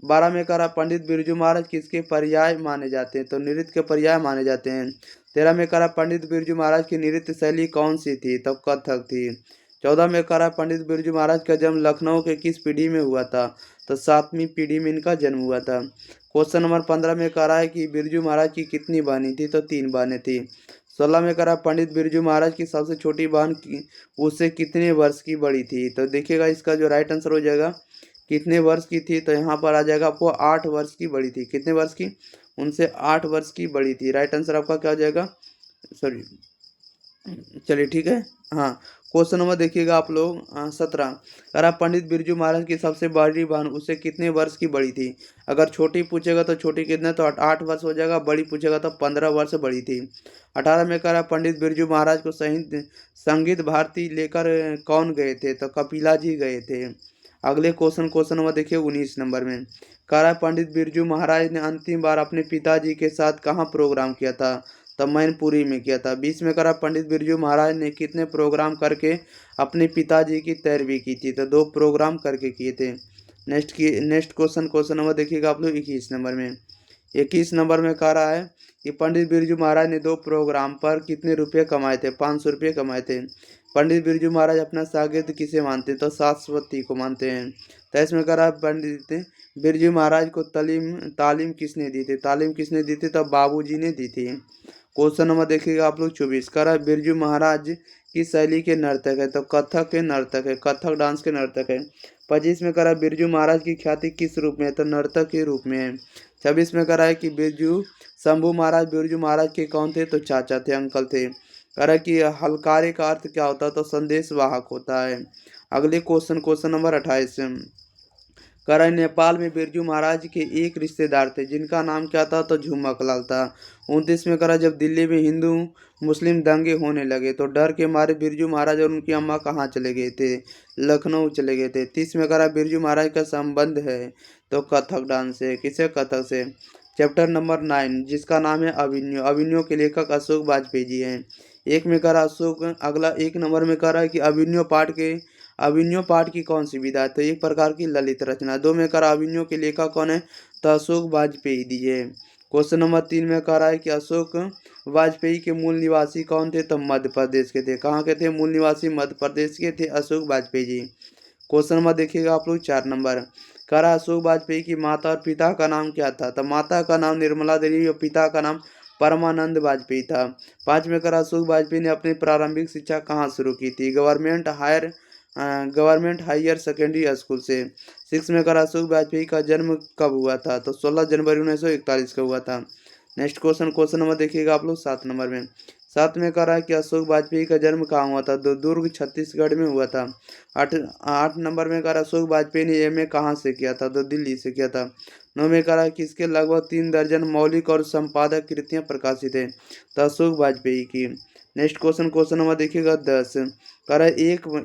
12 में कह रहा पंडित बिरजू महाराज किसके पर्याय माने जाते हैं? तो नृत्य के पर्याय माने जाते हैं। 13 में कह रहा पंडित बिरजू महाराज की नृत्य शैली कौन सी थी? तो कथक थी। 14 में कह रहा पंडित बिरजू महाराज का जन्म लखनऊ के किस पीढ़ी में हुआ था? तो 7वीं पीढ़ी में इनका जन्म हुआ था। क्वेश्चन नंबर 15 में कह रहा है कि बिरजू महाराज की कितनी बहनें थी? तो 3 बहनें थी। 16 में कह रहा पंडित बिरजू महाराज की सबसे छोटी बहन की उससे कितने वर्ष की बड़ी थी? तो देखिएगा इसका जो राइट आंसर हो जाएगा कितने वर्ष की थी? तो यहाँ पर आ जाएगा आपको 8 वर्ष की बड़ी थी। कितने वर्ष की? उनसे 8 वर्ष की बड़ी थी। राइट आंसर आपका क्या हो जाएगा? सॉरी चलिए ठीक है। हाँ क्वेश्चन नंबर देखिएगा आप लोग 17 अगर पंडित बिरजू महाराज की सबसे बड़ी बहन उससे कितने वर्ष की बड़ी थी? अगर छोटी पूछेगा तो छोटी कितने? तो 8 वर्ष हो जाएगा। बड़ी पूछेगा तो 15 वर्ष बड़ी थी। 18 में कह रहा पंडित बिरजू महाराज को संगीत भारती लेकर कौन गए थे? तो कपिला जी गए थे। अगले क्वेश्चन नंबर देखिए 19 नंबर में कह रहा पंडित बिरजू महाराज ने अंतिम बार अपने पिताजी के साथ कहाँ प्रोग्राम किया था? तो मैनपुरी में किया था। 20 में कह रहा पंडित बिरजू महाराज ने कितने प्रोग्राम करके अपने पिताजी की पैरवी की थी? तो 2 प्रोग्राम करके किए थे। नेक्स्ट क्वेश्चन नंबर देखिएगा आप लोग 21 नंबर में 21 नंबर में कह रहा है कि पंडित बिरजू महाराज ने 2 प्रोग्राम पर कितने रुपये कमाए थे? 500 रुपये कमाए थे। पंडित बिरजू महाराज अपना शागिर्द किसे मानते हैं? तो सरस्वती को मानते हैं। तो इसमें कह रहा है पंडित बिरजू महाराज को तालीम किसने दी थी? तालीम किसने दी थी? तो बाबूजी ने दी थी। क्वेश्चन नंबर देखिएगा आप लोग 24। कह रहा है बिरजू महाराज किस शैली के नर्तक है? तो कथक के नर्तक है, कथक डांस के नर्तक है। 25 में कह रहा है बिरजू महाराज की ख्याति किस रूप में है? तो नर्तक के रूप में है। 26 में कह रहा है कि शंभू महाराज बिरजू महाराज के कौन थे? तो चाचा थे, अंकल थे। कह रहा है कि हलकारे का अर्थ क्या होता है? तो संदेश वाहक होता है। अगले क्वेश्चन नंबर 28। कह रहा है नेपाल में बिरजू महाराज के एक रिश्तेदार थे जिनका नाम क्या था? तो झुमक लाल था। 29 में कह रहा है जब दिल्ली में हिंदू मुस्लिम दंगे होने लगे तो डर के मारे बिरजू महाराज और उनकी अम्मा कहाँ चले गए थे? लखनऊ चले गए थे। 30 में कह रहा है बिरजू महाराज का संबंध है तो कथक डांस से। किसे? कथक से। चैप्टर नंबर 9 जिसका नाम है अभिन्यो। अभिन्यो के लेखक अशोक वाजपेयी जी हैं। एक में कह रहा अशोक, अगला 1 नंबर में कह रहा है कि अभिनयो पाठ की कौन सी विधा है? तो एक प्रकार की ललित रचना। 2 में कह रहा अभिनयो के लेखक कौन है? तो अशोक वाजपेयी जी है। क्वेश्चन नंबर 3 में कह रहा है कि अशोक वाजपेयी के मूल निवासी कौन थे? तो मध्य प्रदेश के थे। कहाँ के थे? मूल निवासी मध्य प्रदेश के थे अशोक वाजपेयी जी। क्वेश्चन नंबर देखिएगा आप लोग 4 नंबर। कह रहा अशोक वाजपेयी की माता और पिता का नाम क्या था? तो माता का नाम निर्मला देवी और पिता का नाम परमानंद वाजपेयी था। 5 में कह रहा अशोक वाजपेयी ने अपनी प्रारंभिक शिक्षा कहाँ शुरू की थी? गवर्नमेंट हायर सेकेंडरी स्कूल से। 6 में कह रहा अशोक वाजपेयी का जन्म कब हुआ था? तो 16 जनवरी 1941 को हुआ था। नेक्स्ट क्वेश्चन नंबर देखिएगा आप लोग 7 नंबर में। 7 में कह रहा है कि अशोक वाजपेयी का जन्म कहाँ हुआ था? तो दुर्ग छत्तीसगढ़ में हुआ था। 8 नंबर में कह रहा अशोक वाजपेयी ने एमए कहाँ से किया था? तो दिल्ली से किया था। 9 में कह रहा है कि इसके लगभग 3 दर्जन मौलिक और संपादक कृतियां प्रकाशित है तो अशोक वाजपेयी की। नेक्स्ट क्वेश्चन नंबर देखिएगा 10। कह रहा है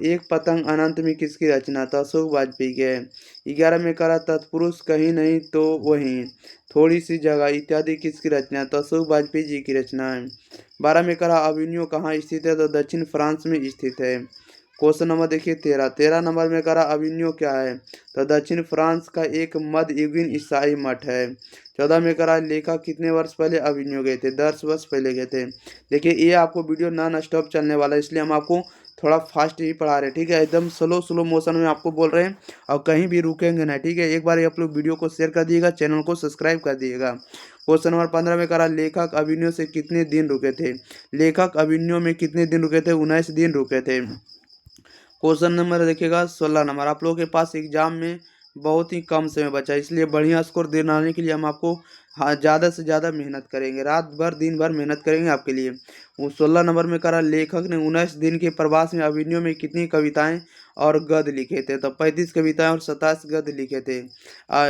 एक पतंग अनंत में किसकी रचना? तो अशोक वाजपेयी के है। 11 में कह रहा तत्पुरुष कहीं नहीं तो वहीं, थोड़ी सी जगह इत्यादि किसकी रचना? तो अशोक वाजपेयी जी की रचना है। 12 में कह रहा अविन्यो कहाँ स्थित है? तो दक्षिण फ्रांस में स्थित है। क्वेश्चन नंबर देखिए 13 नंबर में कह रहा अविन्यो क्या है? तो दक्षिण फ्रांस का एक मध्ययुगीन ईसाई मठ है। 14 में कह रहा लेखक कितने वर्ष पहले अविन्यो गए थे? 10 वर्ष पहले गए थे। देखिए ये आपको वीडियो नॉन स्टॉप चलने वाला है इसलिए हम आपको थोड़ा फास्ट ही पढ़ा रहे हैं, ठीक है। एकदम स्लो मोशन में आपको बोल रहे हैं और कहीं भी रुकेंगे ना, ठीक है। एक बार आप लोग वीडियो को शेयर कर दिएगा, चैनल को सब्सक्राइब कर दिएगा। क्वेश्चन नंबर 15 में कह रहा लेखक अभिनयो से कितने दिन रुके थे? लेखक अभिनयो में कितने दिन रुके थे? 19 दिन रुके थे। क्वेश्चन नंबर देखिएगा 16 नंबर। आप लोगों के पास एग्जाम में बहुत ही कम समय बचा है इसलिए बढ़िया स्कोर दिलाने के लिए हम आपको ज़्यादा से ज़्यादा मेहनत करेंगे, रात भर दिन भर मेहनत करेंगे आपके लिए। वो 16 नंबर में करा लेखक ने 19 दिन के प्रवास में अभिनयों में कितनी कविताएं और गद्य लिखे थे? तो 35 कविताएं और 27 गद्य लिखे थे।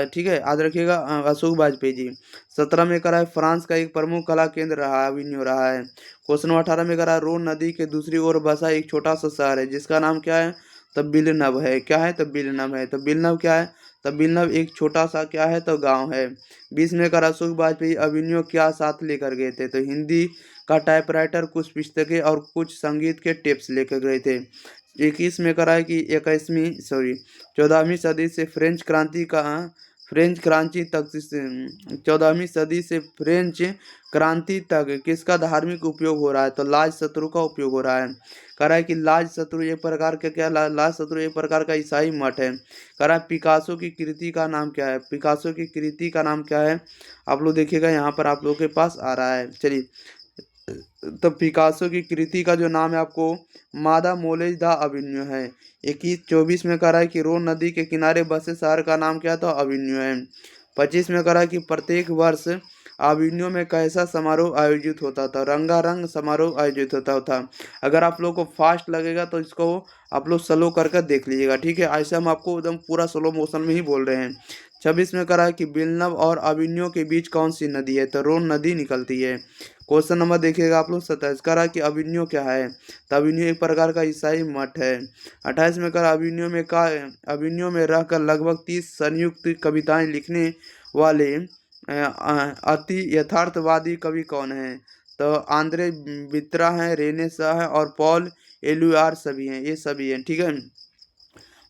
ठीक है, याद रखिएगा। अशोक वाजपेयी जी। 17 में करा है फ्रांस का एक प्रमुख कला केंद्र रहा अभिनयो रहा है। क्वेश्चन 18 में करा रोन नदी के दूसरी ओर बसा एक छोटा सा शहर है जिसका नाम क्या है? तो बिलनव है। क्या है? तो बिलनव है। तो बिलनव क्या है? तो बिलनव एक छोटा सा क्या है? तो गांव है। 20 में करा अशोक वाजपेयी अभिनयो क्या साथ लेकर गए थे? तो हिंदी का टाइपराइटर, कुछ पुस्तकें और कुछ संगीत के टेप्स लेकर गए थे। 21 में करा है कि 14वीं सदी से फ्रेंच क्रांति तक 14वीं सदी से फ्रेंच क्रांति तक किसका धार्मिक उपयोग हो रहा है? तो लाज शत्रु का उपयोग हो रहा है। कह रहा है कि लाज शत्रु एक प्रकार का क्या? लाज शत्रु एक प्रकार का ईसाई मठ है। कह रहा है पिकासो की कृति का नाम क्या है? पिकासो की कृति का नाम क्या है? आप लोग देखिएगा यहाँ पर आप लोग के पास आ रहा है। चलिए, तो पिकासो की कृति का जो नाम है आपको मादा मोलेज दा अभिन्यो है। 24 में कह रहा है कि रोन नदी के किनारे बसे शहर का नाम क्या था? अभिन्यो है। 25 में कह रहा है कि प्रत्येक वर्ष अभिन्यो में कैसा समारोह आयोजित होता था? रंगारंग समारोह आयोजित होता था। अगर आप लोग को फास्ट लगेगा तो इसको आप लोग स्लो करके देख लीजिएगा, ठीक है। ऐसे हम आपको एकदम पूरा स्लो मोशन में ही बोल रहे हैं। 26 में कह रहा है कि बिलनव और अभिन्यो के बीच कौन सी नदी है? तो रोन नदी निकलती है। क्वेश्चन नंबर देखिएगा आप लोग 27। कह रहा है कि अभिन्यो क्या है? तो अभिन्यो एक प्रकार का ईसाई मठ है। 28 में कह रहा अभिन्यो में रहकर लगभग 30 संयुक्त कविताएं लिखने वाले अति यथार्थवादी कवि कौन है? तो आंद्रे बित्रा है, रेने शाह है और पॉल एलुआर सभी हैं, ये सभी हैं, ठीक है।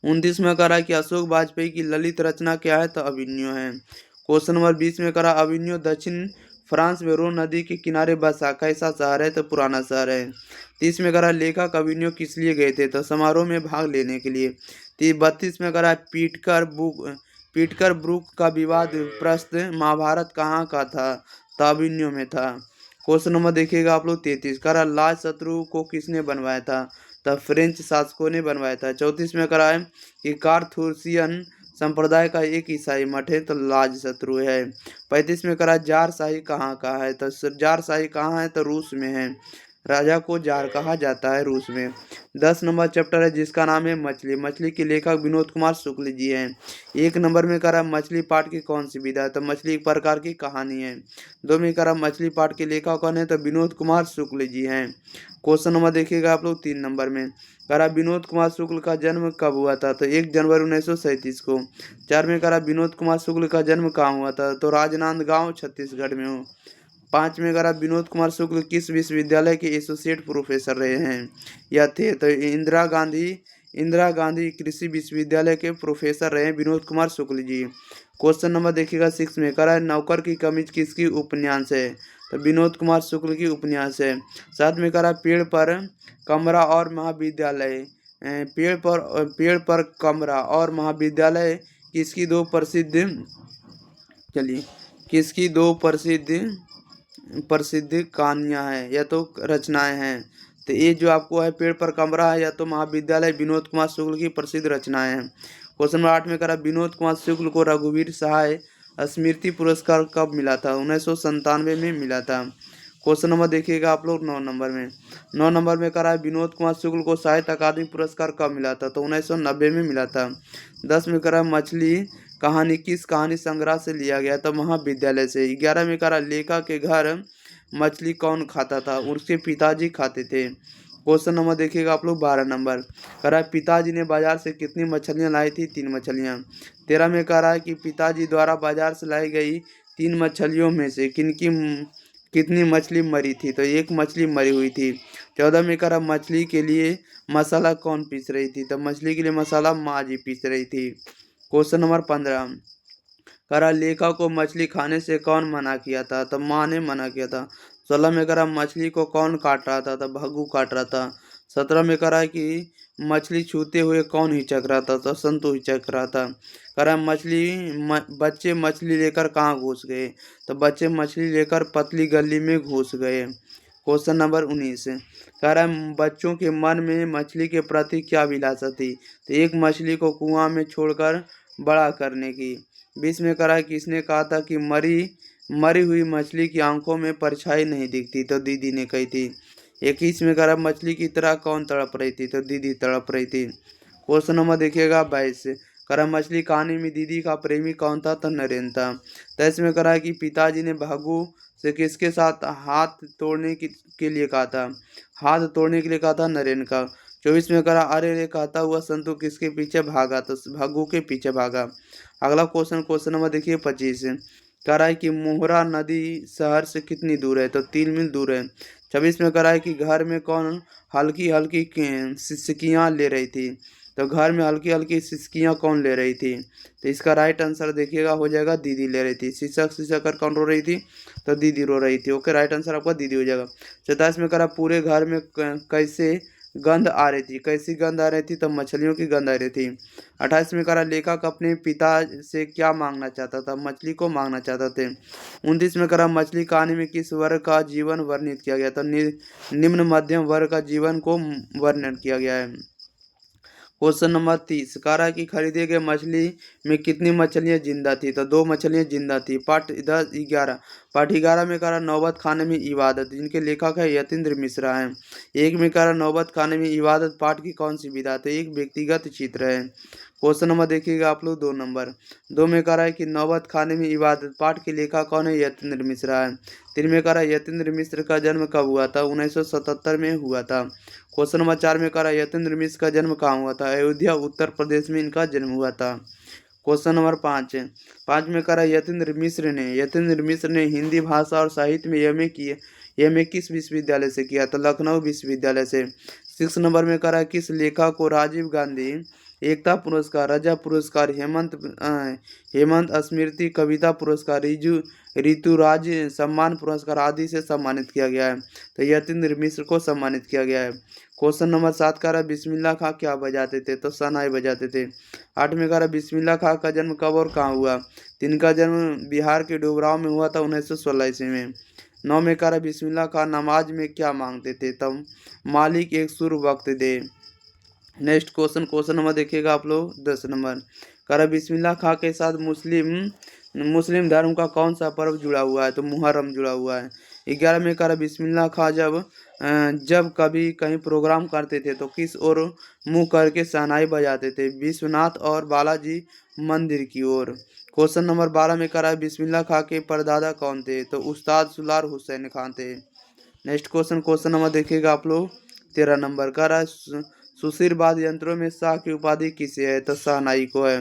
29 में कह रहा है कि अशोक वाजपेयी की ललित रचना क्या है? तो अभिनयो है। क्वेश्चन नंबर 20 में करा अविन्यो दक्षिण फ्रांस में रोन नदी के किनारे बसा कैसा शहर है? तो पुराना शहर है। 30 में करा लेखक अविन्यो किस लिए गए थे? तो समारोह में भाग लेने के लिए। 32 में करा पीटकर ब्रूक का विवाद प्रश्न महाभारत कहाँ का था? तो अविन्यो में था। क्वेश्चन नंबर देखिएगा आप लोग 33 करा लाज शत्रु को किसने बनवाया था? तब फ्रेंच शासकों ने बनवाया था। 34 में करा है कि कारथुसियन संप्रदाय का एक ईसाई मठ है, तो लाज शत्रु है। 35 में करा जार शाही कहाँ का है? तो जार शाही कहाँ है? तो रूस में है। राजा को जार कहा जाता है रूस में। 10 नंबर चैप्टर है जिसका नाम है मछली। मछली के लेखक विनोद कुमार शुक्ल जी हैं। 1 नंबर में करा मछली पाठ की कौन सी विधा है? तो मछली एक प्रकार की कहानी है। 2 में करा मछली पाठ के लेखक कौन है? तो विनोद कुमार शुक्ल जी हैं। क्वेश्चन नंबर देखिएगा आप लोग 3 नंबर में करा विनोद कुमार शुक्ल का जन्म कब हुआ था? तो 1 जनवरी 1937 को। 4 में करा विनोद कुमार शुक्ल का जन्म कहाँ हुआ था? तो राजनांदगांव छत्तीसगढ़ में हो। 5 में करा विनोद कुमार शुक्ल किस विश्वविद्यालय के एसोसिएट प्रोफेसर रहे हैं या थे? तो इंदिरा गांधी कृषि विश्वविद्यालय के प्रोफेसर रहे विनोद कुमार शुक्ल जी। क्वेश्चन नंबर देखिएगा 6 में करा नौकर की कमीज किसकी उपन्यास है? तो विनोद कुमार शुक्ल की उपन्यास है। 7 में करा पेड़ पर कमरा और महाविद्यालय पेड़ पर कमरा और महाविद्यालय किसकी दो प्रसिद्ध कहानियां हैं या तो रचनाएं हैं? तो ये जो आपको है पेड़ पर कमरा है या तो महाविद्यालय विनोद कुमार शुक्ल की प्रसिद्ध रचनाएं हैं। क्वेश्चन नंबर 8 में करा विनोद कुमार शुक्ल को रघुवीर सहाय स्मृति पुरस्कार कब मिला था? 1997 में मिला था। क्वेश्चन नंबर देखिएगा आप लोग 9 नंबर में करा विनोद कुमार शुक्ल को साहित्य अकादमी पुरस्कार कब मिला था? तो 1990 में मिला था। 10 में करा मछली कहानी किस कहानी संग्रह से लिया गया? तो महाविद्यालय से। 11 में करा लेखक के घर मछली कौन खाता था? उसके पिताजी खाते थे। क्वेश्चन नंबर देखिएगा आप लोग 12 नंबर करा पिताजी ने बाजार से कितनी मछलियां लाई थी? 3 मछलियां। 13 में कह रहा है कि पिताजी द्वारा बाजार से लाई गई 3 मछलियों में से कितनी मछली मरी थी? तो 1 मछली मरी हुई थी। 14 में कह रहा मछली के लिए मसाला कौन पीस रही थी? तो मछली के लिए मसाला माँ जी पीस रही थी। क्वेश्चन नंबर 15 करा लेखक को मछली खाने से कौन मना किया था? तो माँ ने मना किया था। 16 में करा मछली को कौन काट रहा था? तो भग्गू काट रहा था। 17 में करा कि मछली छूते हुए कौन हिचक रहा था? तो संतु हिचक रहा था। करा बच्चे मछली लेकर कहाँ घुस गए? तो बच्चे मछली लेकर पतली गली में घुस गए। क्वेश्चन नंबर 19 कह रहा है बच्चों के मन में मछली के प्रति क्या अभिलाषा थी? तो 1 मछली को कुआं में छोड़कर बड़ा करने की। 20 में कह रहा है किसने कहा था कि मरी हुई मछली की आंखों में परछाई नहीं दिखती? तो दीदी ने कही थी। 21 में कह रहा मछली की तरह कौन तड़प रही थी? तो दीदी तड़प रही थी। क्वेश्चन नंबर देखिएगा 22 कह रहा मछली कहानी में दीदी का प्रेमी कौन था? तो नरेन था। 23 में कह रहा है कि पिताजी ने भागू से किसके साथ हाथ तोड़ने के लिए कहा था? हाथ तोड़ने के लिए कहा था नरेन का। 24 में कह रहा अरे रे कहता हुआ संतु किसके पीछे भागा? तो भागू के पीछे भागा। अगला क्वेश्चन नंबर देखिए 25 कह रहा है कि मोहरा नदी शहर से कितनी दूर है? तो 3 मील दूर है। 26 में कह रहा है कि घर में कौन हल्की हल्की सिसकियाँ ले रही थी? तो घर में हल्की हल्की सिसकियाँ कौन ले रही थी? तो इसका राइट आंसर देखिएगा हो जाएगा दीदी ले रही थी। सिसक कर कौन रो रही थी? तो दीदी रो रही थी। ओके, राइट आंसर आपका दीदी हो जाएगा। 27 में कह रहा पूरे घर में कैसे गंध आ रही थी? कैसी गंध आ रही थी? तो मछलियों की गंध आ रही थी। 28 में कह रहा लेखक अपने पिता से क्या मांगना चाहता था? मछली को मांगना चाहता थे। 29 में कह रहा मछली कहानी में किस वर्ग का जीवन वर्णित किया गया? तो निम्न मध्यम वर्ग का जीवन को वर्णन किया गया है। क्वेश्चन नंबर 30 कह रहा है कि खरीदे गए मछली में कितनी मछलियां जिंदा थी? तो 2 मछलियां जिंदा थी। पाठ 11 पाठ 11 में कह रहा नौबत खाने में इबादत जिनके लेखक है यतीन्द्र मिश्रा हैं। 1 में कह रहा नौबत खाने में इबादत पाठ की कौन सी विधा? तो एक व्यक्तिगत चित्र है। क्वेश्चन नंबर देखिएगा आप लोग 2 नंबर 2 में कह रहा है कि नौबत खाने में इबादत पाठ के लेखक कौन है? यतीन्द्र मिश्रा है। 3 में कह रहा है यतीन्द्र मिश्र का जन्म कब हुआ था? 1977 में हुआ था। क्वेश्चन नंबर 4 में कह रहा है यतीन्द्र मिश्र का जन्म कहाँ हुआ था? अयोध्या उत्तर प्रदेश में इनका जन्म हुआ था। क्वेश्चन नंबर 5 में कह रहा है यतीन्द्र मिश्र ने हिंदी भाषा और साहित्य में एमए किस विश्वविद्यालय से किया? तो लखनऊ विश्वविद्यालय से। 6 नंबर में कह रहा है किस लेखक को राजीव गांधी एकता पुरस्कार, रजा पुरस्कार, हेमंत स्मृति कविता पुरस्कार, ऋतुराज सम्मान पुरस्कार आदि से सम्मानित किया गया है। तो यतीन्द्र मिश्र को सम्मानित किया गया है। क्वेश्चन नंबर 7 का रहा बिस्मिल्लाह खां क्या बजाते थे? तो शहनाई बजाते थे। 8 में का रहा बिस्मिल्लाह खां का जन्म कब और कहाँ हुआ? तो इनका जन्म बिहार के डुबराव में हुआ था 1916 ईस्वी में। 9 में का रहा बिस्मिल्लाह खां नमाज में क्या मांगते थे? तब मालिक एक सुर वक्त दे। नेक्स्ट क्वेश्चन नंबर देखिएगा आप लोग 10 नंबर करा बिस्मिल्लाह खां के साथ मुस्लिम धर्म का कौन सा पर्व जुड़ा हुआ है? तो मुहर्रम जुड़ा हुआ है। 11 में करा बिस्मिल्लाह खां जब कभी कहीं प्रोग्राम करते थे तो किस ओर मुंह करके शहनाई बजाते थे? विश्वनाथ और बालाजी मंदिर की ओर। क्वेश्चन नंबर 12 में करा बिस्मिल्लाह खां के परदादा कौन थे? तो उस्ताद सुलार हुसैन खां थे। नेक्स्ट क्वेश्चन नंबर देखिएगा आप लोग 13 नंबर का रहा सुशीरवाद यंत्रों में शाह की उपाधि किसे है? तो शहनाई को है।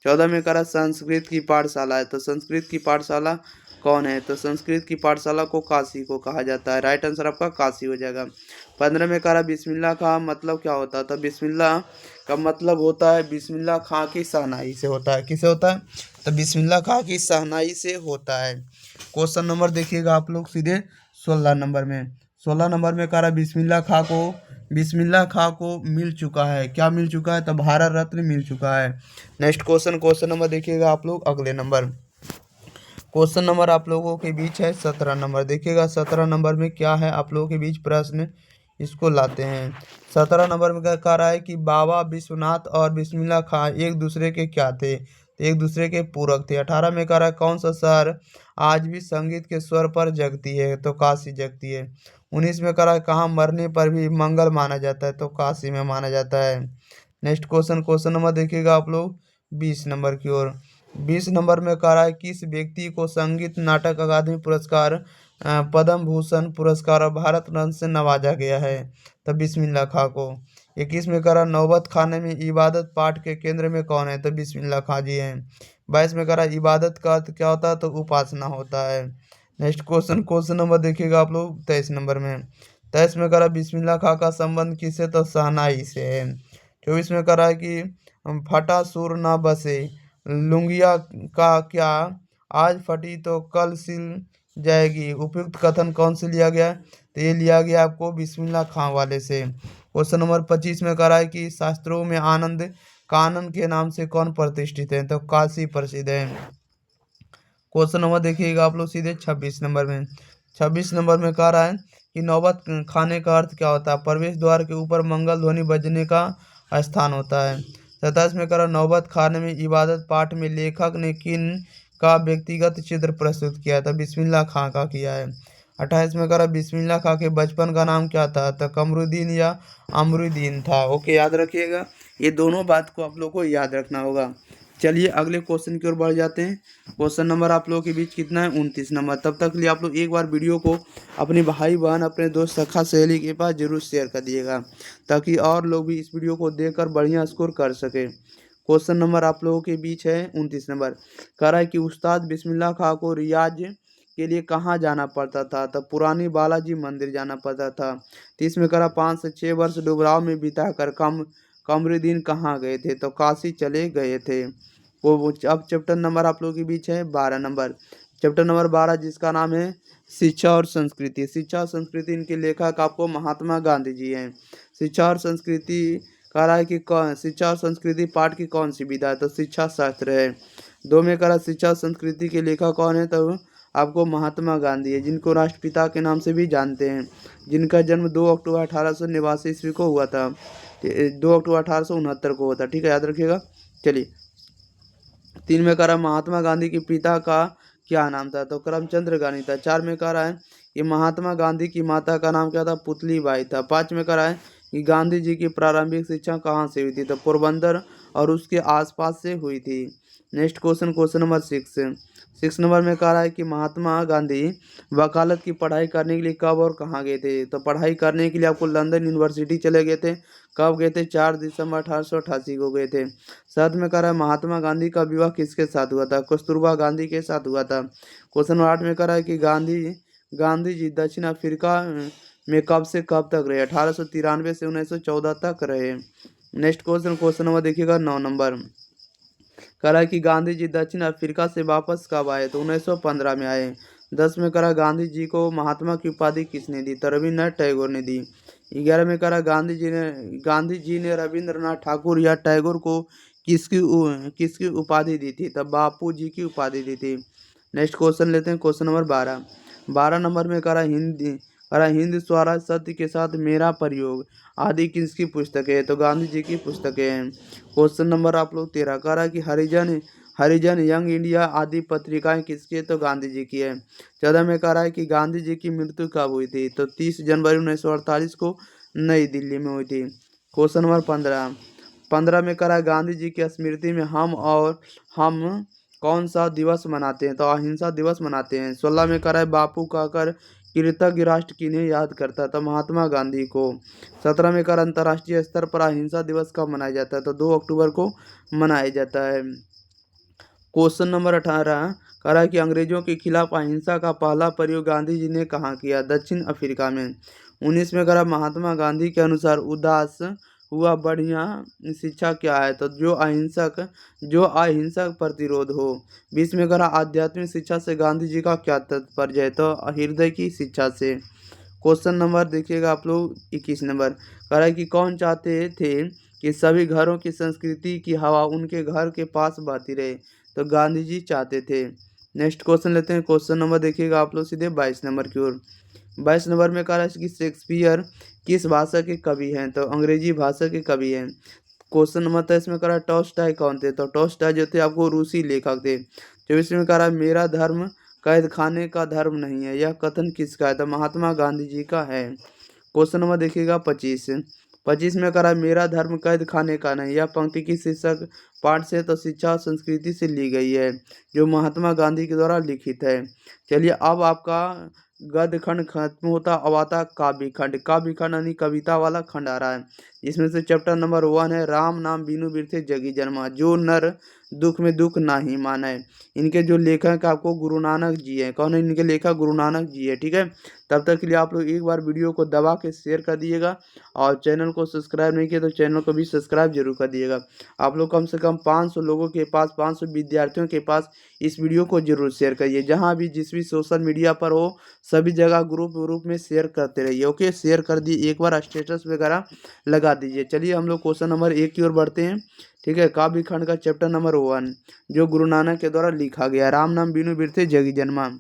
14 में करा संस्कृत की पाठशाला है। तो संस्कृत की पाठशाला कौन है? तो संस्कृत की पाठशाला को काशी को कहा जाता है। राइट आंसर आपका काशी हो जाएगा। 15 में करा बिस्मिल्लाह का मतलब क्या होता है? तो बिस्मिल्लाह का मतलब होता है बिस्मिल्लाह खां की शहनाई से होता है। किसे होता है? तो बिस्मिल्लाह खां की शहनाई से होता है। क्वेश्चन नंबर देखिएगा आप लोग सीधे 16 नंबर में। 16 नंबर में करा बिस्मिल्लाह खां को मिल चुका है। क्या मिल चुका है? तो भारत रत्न मिल चुका है। नेक्स्ट क्वेश्चन नंबर देखिएगा आप लोग अगले नंबर। क्वेश्चन नंबर आप लोगों के बीच है 17 नंबर। देखिएगा 17 नंबर में क्या है आप लोगों के बीच प्रश्न, इसको लाते हैं। 17 नंबर में क्या कह रहा है कि बाबा विश्वनाथ और बिस्मिल्लाह खां एक दूसरे के क्या थे? तो एक दूसरे के पूरक थे। 18 में कह रहा है कौन सा शहर आज भी संगीत के स्वर पर जगती है? तो काशी जगती है। 19 में कह रहा है कहाँ मरने पर भी मंगल माना जाता है? तो काशी में माना जाता है। नेक्स्ट क्वेश्चन नंबर देखिएगा आप लोग 20 नंबर की ओर। 20 नंबर में कह रहा है किस व्यक्ति को संगीत नाटक अकादमी पुरस्कार, पद्म भूषण पुरस्कार और भारत रत्न से नवाजा गया है? तो बिस्मिल्लाह खां को। 21 में कह रहा नौबत खाने में इबादत पाठ के केंद्र में कौन है? तो बिस्मिल्लाह खां जी हैं। 22 में कह रहा इबादत का अर्थ क्या होता है? तो उपासना होता है। नेक्स्ट क्वेश्चन नंबर देखिएगा आप लोग 23 नंबर में। 23 में कह रहा बिस्मिल्लाह खां का संबंध किससे? तो शहनाई से है। 24 में कह रहा है कि फटा सुर ना बसे लुंगिया का क्या, आज फटी तो कल सिल जाएगी। उपयुक्त कथन कौन से लिया गया? तो ये लिया गया आपको बिस्मिल्लाह खां वाले से। क्वेश्चन नंबर 25 में कह रहा है कि शास्त्रों में आनंद कानन के नाम से कौन प्रतिष्ठित है? तो काशी प्रसिद्ध है। क्वेश्चन नंबर देखिएगा आप लोग सीधे 26 नंबर में। 26 नंबर में कह रहा है कि नौबत खाने का अर्थ क्या होता है? प्रवेश द्वार के ऊपर मंगल ध्वनि बजने का स्थान होता है। 27 में कह रहा नौबत खाने में इबादत पाठ में लेखक ने किन का व्यक्तिगत चित्र प्रस्तुत किया था? बिस्मिल्लाह खां का किया है। 28 में कह रहा बिस्मिल्लाह खां के बचपन का नाम क्या था? तो कमरुद्दीन या अमरुद्दीन था। ओके, याद रखिएगा, ये दोनों बात को आप लोग को याद रखना होगा। चलिए अगले क्वेश्चन की ओर बढ़ जाते हैं। क्वेश्चन नंबर आप लोगों के बीच कितना है? 29 नंबर। तब तक के लिए आप लोग एक बार वीडियो को अपने भाई बहन, अपने दोस्त, सखा, सहेली के पास जरूर शेयर कर दिएगा, ताकि और लोग भी इस वीडियो को देखकर बढ़िया स्कोर कर सके। क्वेश्चन नंबर आप लोगों के बीच है 29 नंबर। कह रहा है कि उस्ताद बिस्मिल्लाह खां को रियाज के लिए कहाँ जाना पड़ता था? तो पुरानी बालाजी मंदिर जाना पड़ता था। 30 में कह रहा 5 से 6 वर्ष डुबराव में बिताकर कमरुद्दीन कहाँ गए थे? तो काशी चले गए थे। वो अब चैप्टर नंबर आप लोगों के बीच है 12 नंबर। चैप्टर नंबर 12 जिसका नाम है शिक्षा और संस्कृति। शिक्षा और संस्कृति, इनके लेखक आपको महात्मा गांधी जी हैं। शिक्षा और संस्कृति कह रहा है कि शिक्षा और संस्कृति पाठ की कौन सी विधा है? तो शिक्षा शास्त्र है। 2 में कह रहा शिक्षा और संस्कृति के लेखक कौन है? तो आपको महात्मा गांधी है, जिनको राष्ट्रपिता के नाम से भी जानते हैं, जिनका जन्म 2 अक्टूबर 1889 ईस्वी को हुआ था। 2 अक्टूबर 1869 को हुआ था। ठीक है, याद रखिएगा। चलिए 3 में कह रहा है महात्मा गांधी के पिता का क्या नाम था? तो करमचंद्र गांधी था। 4 में कह रहा है कि महात्मा गांधी की माता का नाम क्या था? पुतली बाई था। 5 में कह रहा है कि गांधी जी की प्रारंभिक शिक्षा कहाँ से हुई थी? तो पोरबंदर और उसके आसपास से हुई थी। नेक्स्ट क्वेश्चन नंबर 6 नंबर में कह रहा है कि महात्मा गांधी वकालत की पढ़ाई करने के लिए कब और कहाँ गए थे? तो पढ़ाई करने के लिए आपको लंदन यूनिवर्सिटी चले गए थे। कब गए थे? 4 दिसंबर 1888 को गए थे। 7 में कह रहा है महात्मा गांधी का विवाह किसके साथ हुआ था? कस्तूरबा गांधी के साथ हुआ था। क्वेश्चन नंबर 8 में कह रहा है कि गांधी जी दक्षिण अफ्रीका में कब से कब तक रहे? 1893 से 1914 तक रहे। नेक्स्ट क्वेश्चन नंबर देखिएगा 9 नंबर। करा कि गांधी जी दक्षिण अफ्रीका से वापस कब आए? तो 1915 में आए। 10 में करा गांधी जी को महात्मा की उपाधि किसने दी? तो रविन्द्रनाथ टैगोर ने दी। 11 में करा गांधी जी ने रविंद्रनाथ ठाकुर या टैगोर को किसकी उपाधि दी थी? तब बापू जी की उपाधि दी थी। नेक्स्ट क्वेश्चन लेते हैं, क्वेश्चन नंबर 12। 12 नंबर में करा हिंद स्वराज सत्य के साथ मेरा प्रयोग आदि किसकी पुस्तक है? तो गांधी जी की पुस्तकें हैं। क्वेश्चन नंबर आप लोग 13 करा कि हरिजन यंग इंडिया आदि पत्रिकाएं किसकी है? तो गांधी जी की है। 14 में कह रहा है कि गांधी जी की मृत्यु कब हुई थी? तो 30 जनवरी 1948 को नई दिल्ली में हुई थी। क्वेश्चन नंबर 15 में कह रहा है गांधी जी की स्मृति में हम कौन सा दिवस मनाते हैं? तो अहिंसा दिवस मनाते हैं। 16 में कह रहा है बापू कहकर कृतज्ञ राष्ट्र किन्हें याद करता था? महात्मा गांधी को। 17 में कर अंतर्राष्ट्रीय स्तर पर अहिंसा दिवस कब मनाया जाता है? तो 2 अक्टूबर को मनाया जाता है। क्वेश्चन नंबर 18 कह रहा है कि अंग्रेजों के खिलाफ अहिंसा का पहला प्रयोग गांधी जी ने कहाँ किया? दक्षिण अफ्रीका में। 19 में कह रहा महात्मा गांधी के अनुसार उदास हुआ बढ़िया शिक्षा क्या है? तो जो अहिंसक प्रतिरोध हो। 20 में कह रहा आध्यात्मिक शिक्षा से गांधी जी का क्या तात्पर्य है? तो हृदय की शिक्षा से। क्वेश्चन नंबर देखिएगा आप लोग 21 नंबर कह रहा है कि कौन चाहते थे कि सभी घरों की संस्कृति की हवा उनके घर के पास बहती रहे? तो गांधी जी चाहते थे। नेक्स्ट क्वेश्चन लेते हैं, क्वेश्चन नंबर देखिएगा आप लोग सीधे 22 नंबर की ओर। 22 नंबर में कह रहा है कि शेक्सपियर किस भाषा के कवि हैं? तो अंग्रेजी भाषा के कवि हैं। क्वेश्चन नंबर 23 में कह रहा है टॉल्स्टॉय कौन थे? तो टॉल्स्टॉय जो थे आपको रूसी लेखक थे। 24 में कह रहा है मेरा धर्म कैद खाने का धर्म नहीं है, यह कथन किसका है? तो महात्मा गांधी जी का है। क्वेश्चन नंबर देखिएगा 25 में कह रहा है मेरा धर्म कैद खाने का नहीं, यह पंक्ति की शीर्षक पाठ से तो शिक्षा और संस्कृति से ली गई है, जो महात्मा गांधी के द्वारा लिखित है। चलिए अब आपका गद्य खंड खत्म होता, अब आता काव्य खंड यानी कविता वाला खंड आ रहा है। इसमें से चैप्टर नंबर 1 है राम नाम बिनु बिरथे जगी जन्मा, जो नर दुख में दुख नाही माने। इनके जो लेखक आपको गुरु नानक जी हैं। कौन है इनके लेखक? गुरु नानक जी है। ठीक है, तब तक के लिए आप लोग एक बार वीडियो को दबा के शेयर कर दिएगा और चैनल को सब्सक्राइब नहीं किया तो चैनल को भी सब्सक्राइब जरूर कर दिएगा। आप लोग कम से कम 500 लोगों के पास, 500 विद्यार्थियों के पास इस वीडियो को जरूर शेयर करिए। जहाँ भी जिस भी सोशल मीडिया पर हो सभी जगह ग्रुप में शेयर करते रहिए। ओके, शेयर कर दिए, एक बार स्टेटस वगैरह लगा दीजिए। चलिए हम लोग क्वेश्चन नंबर 1 की ओर बढ़ते हैं। ठीक है, काव्य खंड का चैप्टर नंबर 1 जो गुरु नानक के द्वारा लिखा गया, राम नाम बिनु बिरथे जगी जन्मा।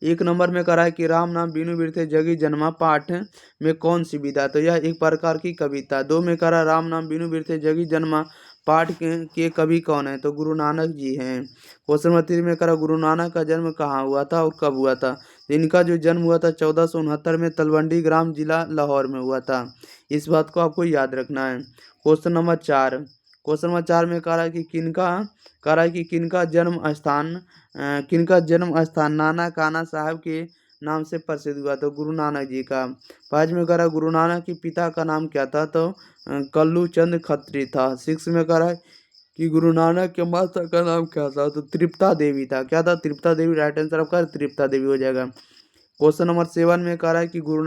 1 नंबर में करा है कि राम नाम बिनु बिरथे जगी जन्मा पाठ में कौन सी विधा? तो यह एक प्रकार की कविता। 2 में करा राम नाम बिनु बिरथे जगी जन्मा पाठ के कवि कौन है? तो गुरु नानक जी हैं। क्वेश्चन नंबर 3 में करा गुरु नानक का जन्म कहाँ हुआ था और कब हुआ था? इनका जो जन्म हुआ था 1469 में तलवंडी ग्राम जिला लाहौर में हुआ था। इस बात को आपको याद रखना है। क्वेश्चन नंबर 4 में कह रहा है कि किनका जन्म स्थान नाना काना साहब के नाम से प्रसिद्ध हुआ? तो गुरु नानक जी का। 5 में कह रहा है गुरु नानक के पिता का नाम क्या था? तो कल्लू चंद खत्री था। 6 में कह रहा है कि गुरु नानक के माता का नाम क्या था? तो तृप्ता देवी था। क्या था? तृप्ता देवी। राइट आंसर आपका तृप्ता देवी हो जाएगा। क्वेश्चन नंबर 7 में कह रहा है कि गुरु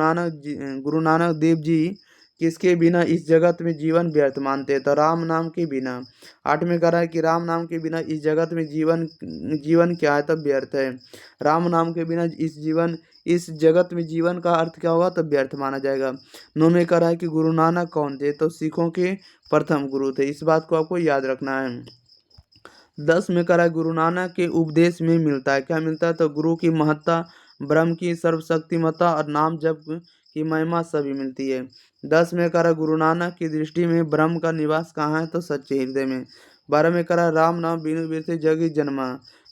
नानक देव जी किसके बिना इस जगत में जीवन व्यर्थ मानते? तो राम नाम के बिना। 8 में कह रहा है कि राम नाम के बिना इस जगत में जीवन क्या है? तब व्यर्थ है। राम नाम के बिना इस जगत में जीवन का अर्थ क्या होगा? तब व्यर्थ माना जाएगा। 9 में कह रहा है कि गुरु नानक कौन थे? तो सिखों के प्रथम गुरु थे। इस बात को आपको याद रखना है। 10 में कह रहा है गुरु नानक के उपदेश में मिलता है, क्या मिलता है? तो गुरु की महत्ता, ब्रह्म की सर्वशक्तिमत्ता और नाम जप की महिमा सभी मिलती है। 10 में कह रहा है गुरु नानक की दृष्टि में ब्रह्म का निवास कहाँ है? तो सच्चे हृदय में। 12 में कह रहा है राम नाम बिनु बिरथे जगी जन्मा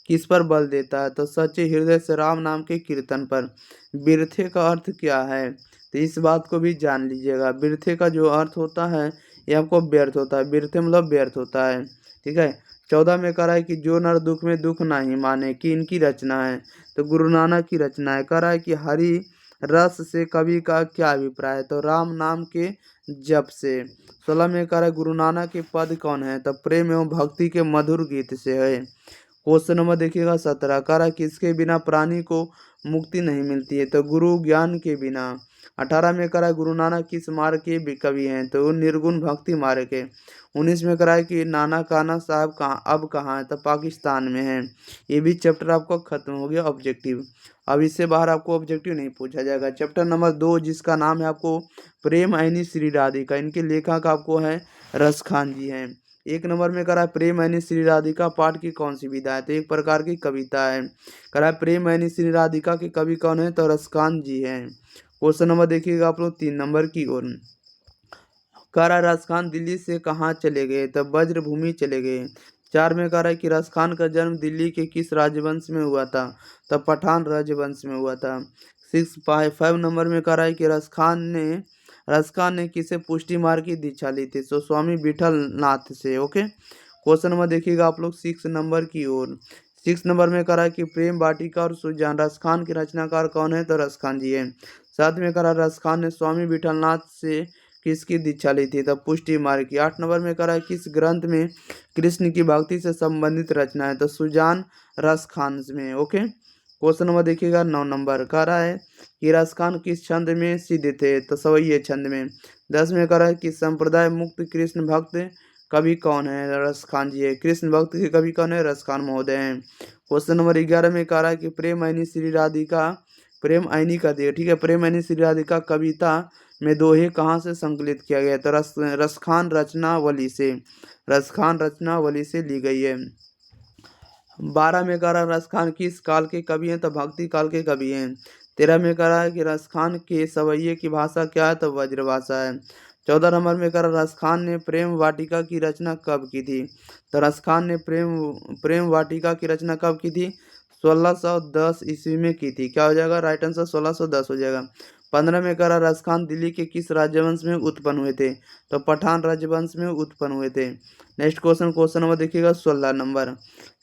किस पर बल देता है? तो सच्चे हृदय से राम नाम के कीर्तन पर। बिरथे का अर्थ क्या है? तो इस बात को भी जान लीजिएगा। बिरथे का जो अर्थ होता है ये आपको व्यर्थ होता है। बिरथे मतलब व्यर्थ होता है। ठीक है। 14 में कह रहा है कि जो नर दुख में दुख नहीं माने कि इनकी रचना है? तो गुरु नानक की रचना है। कह रहा है कि हरि रस से कवि का क्या अभिप्राय है? तो राम नाम के जप से। 16 में कह रहा है गुरु नानक के पद कौन है? तो प्रेम एवं भक्ति के मधुर गीत से है। क्वेश्चन नंबर देखिएगा 17 कह रहा है किसके बिना प्राणी को मुक्ति नहीं मिलती है? तो गुरु ज्ञान के बिना। 18 में करा है गुरु नानक किस मार्ग के कवि हैं, तो निर्गुण भक्ति मार्ग के। 19 में करा है कि नाना काना साहब कहाँ है, तो पाकिस्तान में है। ये भी चैप्टर आपको खत्म हो गया ऑब्जेक्टिव। अब इससे बाहर आपको ऑब्जेक्टिव नहीं पूछा जाएगा। चैप्टर नंबर 2 जिसका नाम है आपको प्रेम ऐनी श्री राधिका, इनके लेखक आपको है रस खान जी हैं। 1 नंबर में करा है प्रेम ऐनी श्री राधिका पाठ की कौन सी विधा है, तो एक प्रकार की कविता है। करा है प्रेम ऐनी श्री राधिका के कवि कौन है, तो रसखान जी हैं। क्वेश्चन नंबर देखिएगा आप लोग 3 नंबर की ओर। करा रसखान दिल्ली से कहाँ चले गए, तब वज्रभूमि चले गए। 4 में कह रहा है कि रसखान का जन्म दिल्ली के किस राजवंश में हुआ था, तब पठान राजवंश में हुआ था। 5 नंबर में कह रहा है कि रसखान ने किसे पुष्टि मार्ग की दीक्षा ली थी, तो स्वामी विठल नाथ से। ओके, क्वेश्चन नंबर देखिएगा आप लोग 6 नंबर की ओर। 6 नंबर में कह रहा है कि प्रेम वाटिका और सुजान रसखान के रचनाकार कौन है, तो रसखान जी है। 7 में कह रहा है रसखान ने स्वामी विठलनाथ से किसकी दीक्षा ली थी, तब पुष्टि मार्ग की। 8 नंबर में कह रहा है किस ग्रंथ में कृष्ण की भक्ति से संबंधित रचना है, तो सुजान रस खान में। ओके, क्वेश्चन नंबर देखिएगा 9 नंबर कह रहा है कि रस खान किस छंद में सिद्ध थे, तो सवैये छंद में। 10 में कह रहा है कि संप्रदाय मुक्त कृष्ण भक्त कवि कौन है, रस खान जी है। कृष्ण भक्त के कवि कौन है, रस खान महोदय हैं। क्वेश्चन नंबर 11 में कह रहा है कि प्रेम ऐनी श्री राधिका, प्रेम ऐनी का दिए, ठीक है, प्रेम ऐनी श्री राधिका कविता में दोहे कहाँ से संकलित किया गया, तो रसखान रचनावली से, रसखान रचनावली से ली गई है। 12 में कह रहा है रसखान किस काल के कवि हैं, तो भक्ति काल के कवि हैं। 13 में कह रहा है कि रसखान के सवैये की भाषा क्या है, तो वज्र भाषा है। 14 नंबर में कह रहा है रसखान ने प्रेम वाटिका की रचना कब की थी, तो रसखान ने प्रेम वाटिका की रचना कब की थी, 1610 ईस्वी में की थी। क्या हो जाएगा, राइट आंसर 1610 हो जाएगा। 15 में कह रहा रसखान दिल्ली के किस राजवंश में उत्पन्न हुए थे, तो पठान राजवंश में उत्पन्न हुए थे। नेक्स्ट क्वेश्चन नंबर देखिएगा 16 नंबर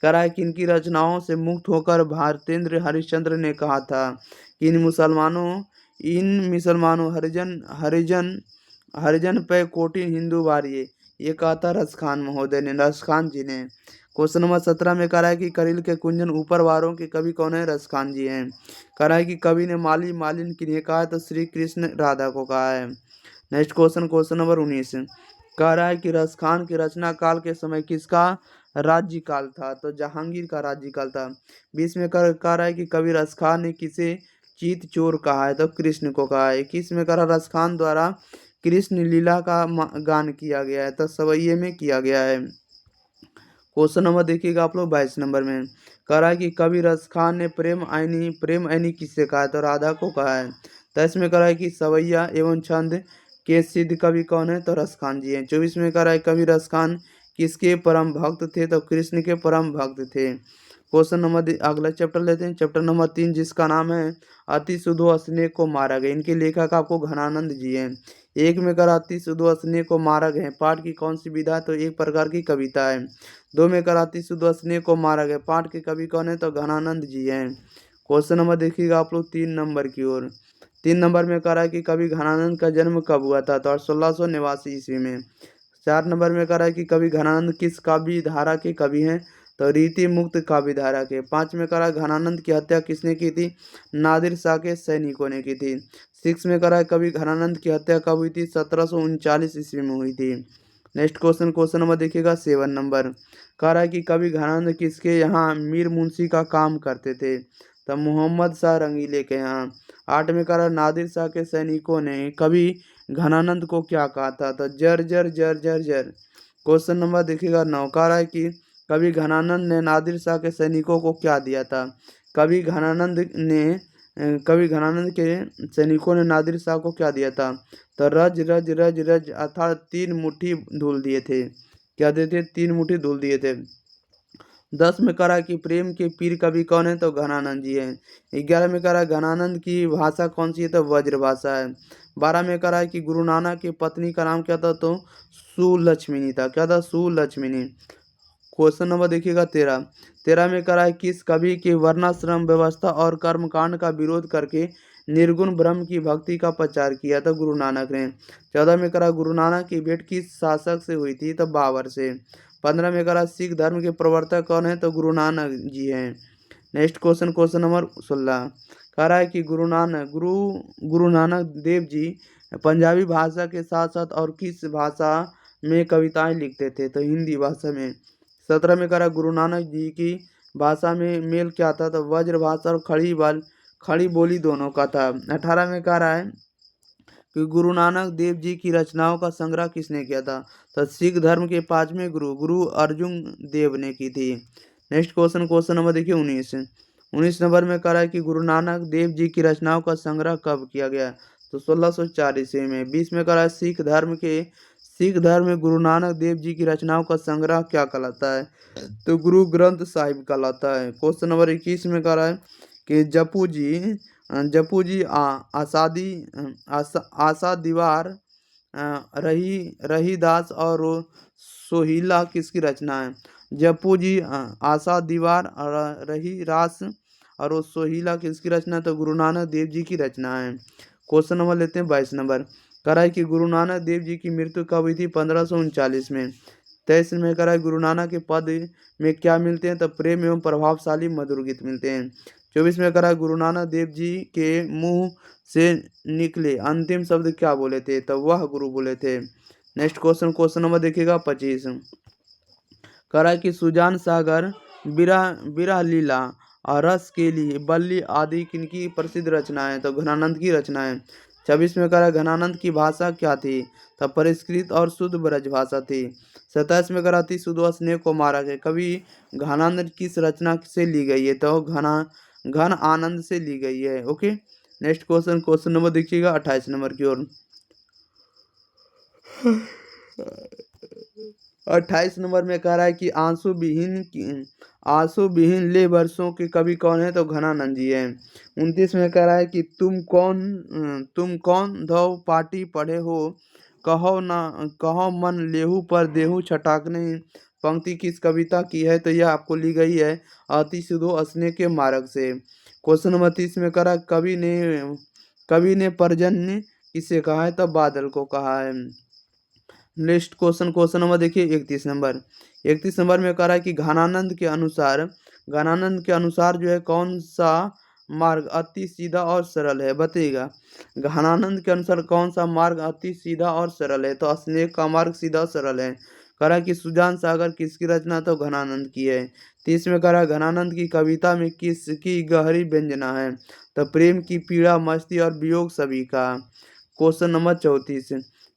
कह रहा है कि इनकी रचनाओं से मुक्त होकर भारतेंद्र हरिश्चंद्र ने कहा था कि इन मुसलमानों हरिजन हरिजन हरिजन पे कोटि हिंदू वारिये, ये कहा था रसखान महोदय ने, रसखान जी ने। क्वेश्चन नंबर 17 में कह रहा है कि करील के कुंजन ऊपर वारों के कवि कौन है, रसखान जी हैं। कह रहा है कि कवि ने माली मालिन किन्हें कहा है, तो श्री कृष्ण राधा को कहा है। नेक्स्ट क्वेश्चन नंबर 19 कह रहा है कि रसखान के रचना काल के समय किसका राज्य काल था, तो जहांगीर का राज्य काल था। 20 में कह रहा है कि कवि रसखान ने किसे चीत चोर कहा है, तो कृष्ण को कहा है। 21 में कह रहा रसखान द्वारा कृष्ण लीला का गान किया गया है, तो सवैये में किया गया है। क्वेश्चन नंबर देखिएगा आप लोग 22 नंबर में कह रहा है कि कवि रसखान ने प्रेम ऐनी किससे कहा है, तो राधा को कहा है। 23 में कह रहा है कि सवैया एवं छंद के सिद्ध कवि कौन है, तो रसखान जी हैं। 24 में कह रहा है कवि रसखान किसके परम भक्त थे, तो कृष्ण के परम भक्त थे। क्वेश्चन नंबर अगला चैप्टर लेते हैं, चैप्टर नंबर 3 जिसका नाम है अति सुधो स्नेह को मारा गया, इनके लेखक आपको घनानंद जी हैं। 1 में कह रहा अति सुधो स्नेह को मारा गया, पाठ की कौन सी विधा, तो एक प्रकार की कविता है। 2 में कह रहा अति सुधो स्नेह को मारा गया, पाठ के कवि कौन है, तो घनानंद जी हैं। क्वेश्चन नंबर देखिएगा आप लोग 3 नंबर की ओर। 3 नंबर में कह रहा है कि कवि घनानंद का जन्म कब हुआ था, तो 1689 ईस्वी में। 4 नंबर में कह रहा है कि कवि घनानंद किस काव्य धारा के कवि हैं, तो रीति मुक्त काव्य धारा के। 5 में कह रहा है घनानंद की हत्या किसने की थी, नादिर शाह के सैनिकों ने की थी। 6 में कह रहा है कवि घनानंद की हत्या कब हुई थी, 1739 ईस्वी में हुई थी। नेक्स्ट क्वेश्चन नंबर देखिएगा 7 नंबर कह रहा है कि कवि घनानंद किसके यहाँ मीर मुंशी का काम करते थे, तब मोहम्मद शाह रंगीले के यहाँ। 8 में कह रहा है नादिर शाह के सैनिकों ने कवि घनानंद को क्या कहा था, तो जर जर जर जर जर। क्वेश्चन नंबर देखिएगा 9 कह रहा है कि कवि घनानंद ने नादिर शाह के सैनिकों को क्या दिया था, कवि घनानंद के सैनिकों ने नादिर शाह को क्या दिया था, तो रज रज रज रज अर्थात 3 मुट्ठी धूल दिए थे। क्या देते, 3 मुट्ठी धूल दिए थे। 10 में कह रहा है कि प्रेम के पीर कवि कौन है, तो घनानंद जी हैं। 11 में कह रहा है घनानंद की भाषा कौन सी है, तो वज्र भाषा है। 12 में कह रहा है कि गुरु नानक की पत्नी का नाम क्या था, तो सुलक्ष्मिनी था। क्या था, सुलक्ष्मिनी। क्वेश्चन नंबर देखिएगा 13 में कह रहा है किस कवि के वर्णाश्रम व्यवस्था और कर्मकांड का विरोध करके निर्गुण ब्रह्म की भक्ति का प्रचार किया था, गुरु नानक ने। 14 में कह रहा गुरु नानक की भेंट किस शासक से हुई थी, तो बाबर से। 15 में कह रहा सिख धर्म के प्रवर्तक कौन है, तो गुरु नानक जी हैं। नेक्स्ट क्वेश्चन नंबर 16 कह रहा है कि गुरु नानक देव जी पंजाबी भाषा के साथ साथ और किस भाषा में कविताएं लिखते थे, तो हिंदी भाषा में। 17 में कह रहा है गुरु नानक जी की भाषा में मेल क्या था, तो वज्र भाषा और खड़ी बोली दोनों का था। 18 में कह रहा है कि गुरु नानक देव जी की रचनाओं का संग्रह किसने किया था, तो सिख धर्म के 5वें गुरु अर्जुन देव ने की थी। नेक्स्ट क्वेश्चन नंबर देखिए 19 नंबर में कह रहा है कि गुरु नानक देव जी की रचनाओं का संग्रह कब किया गया, तो 1604 ईस्वी में। 20 में कह रहा है सिख धर्म में गुरु नानक देव जी की रचनाओं का संग्रह क्या कहलाता है, तो गुरु ग्रंथ साहिब कहलाता है। क्वेश्चन नंबर 21 में कह रहा है कि जपू जी आशा दीवार रहीदास और सोहिला किसकी रचना है, जपू जी आशा दीवार रही रास और सोहिला किसकी रचना है, तो गुरु नानक देव जी की रचना है। क्वेश्चन नंबर लेते हैं 22 नंबर। कह रहा है कि गुरु नानक देव जी की मृत्यु कब हुई थी, 1539 में। 23 में कह रहा है गुरु नानक के पद में क्या मिलते हैं, तो प्रेम एवं प्रभावशाली मधुर गीत मिलते हैं। 24 में कह रहा है गुरु नानक देव जी के मुंह से निकले अंतिम शब्द क्या बोले थे, तो वह गुरु बोले थे। नेक्स्ट क्वेश्चन नंबर देखिएगा 25। कह रहा है कि सुजान सागर बिरह लीला और रस के लिए बल्ली आदि किनकी प्रसिद्ध रचनाएं, तो घनानंद की रचनाएं। 26 में कह रहा है घनानंद की भाषा क्या थी, तो परिष्कृत और शुद्ध ब्रज भाषा थी। 27 में कह रहा थी सुधो स्नेह को मारा गया, कवि घनानंद किस रचना से ली गई है, तो घन आनंद से ली गई है। ओके, नेक्स्ट क्वेश्चन नंबर देखिएगा 28 नंबर की ओर। 28 नंबर में कह रहा है कि आंसू विहीन ले वर्षों के कवि कौन है, तो घनानंद जी है। 29 में कह रहा है कि तुम कौन धो पाटी पढ़े हो, कहो मन लेहू पर देहू छटाकने, पंक्ति किस कविता की है, तो यह आपको ली गई है अति सुधो स्नेह के मार्ग से। क्वेश्चन नंबर 30 में कह रहा है कवि ने पर्जन्य किसे कहा है, तो बादल को कहा है। नेक्स्ट क्वेश्चन नंबर देखिए 31 नंबर में कह रहा है कि घनानंद के अनुसार जो है कौन सा मार्ग अति सीधा और सरल है, बताइएगा। घनानंद के अनुसार कौन सा मार्ग अति सीधा और सरल है, तो स्नेह का मार्ग सीधा और सरल है। कह रहा है कि सुजान सागर किसकी रचना, तो घनानंद की है। 30 में कह रहा है घनानंद की कविता में किसकी गहरी व्यंजना है, तो प्रेम की पीड़ा मस्ती और वियोग सभी का। क्वेश्चन नंबर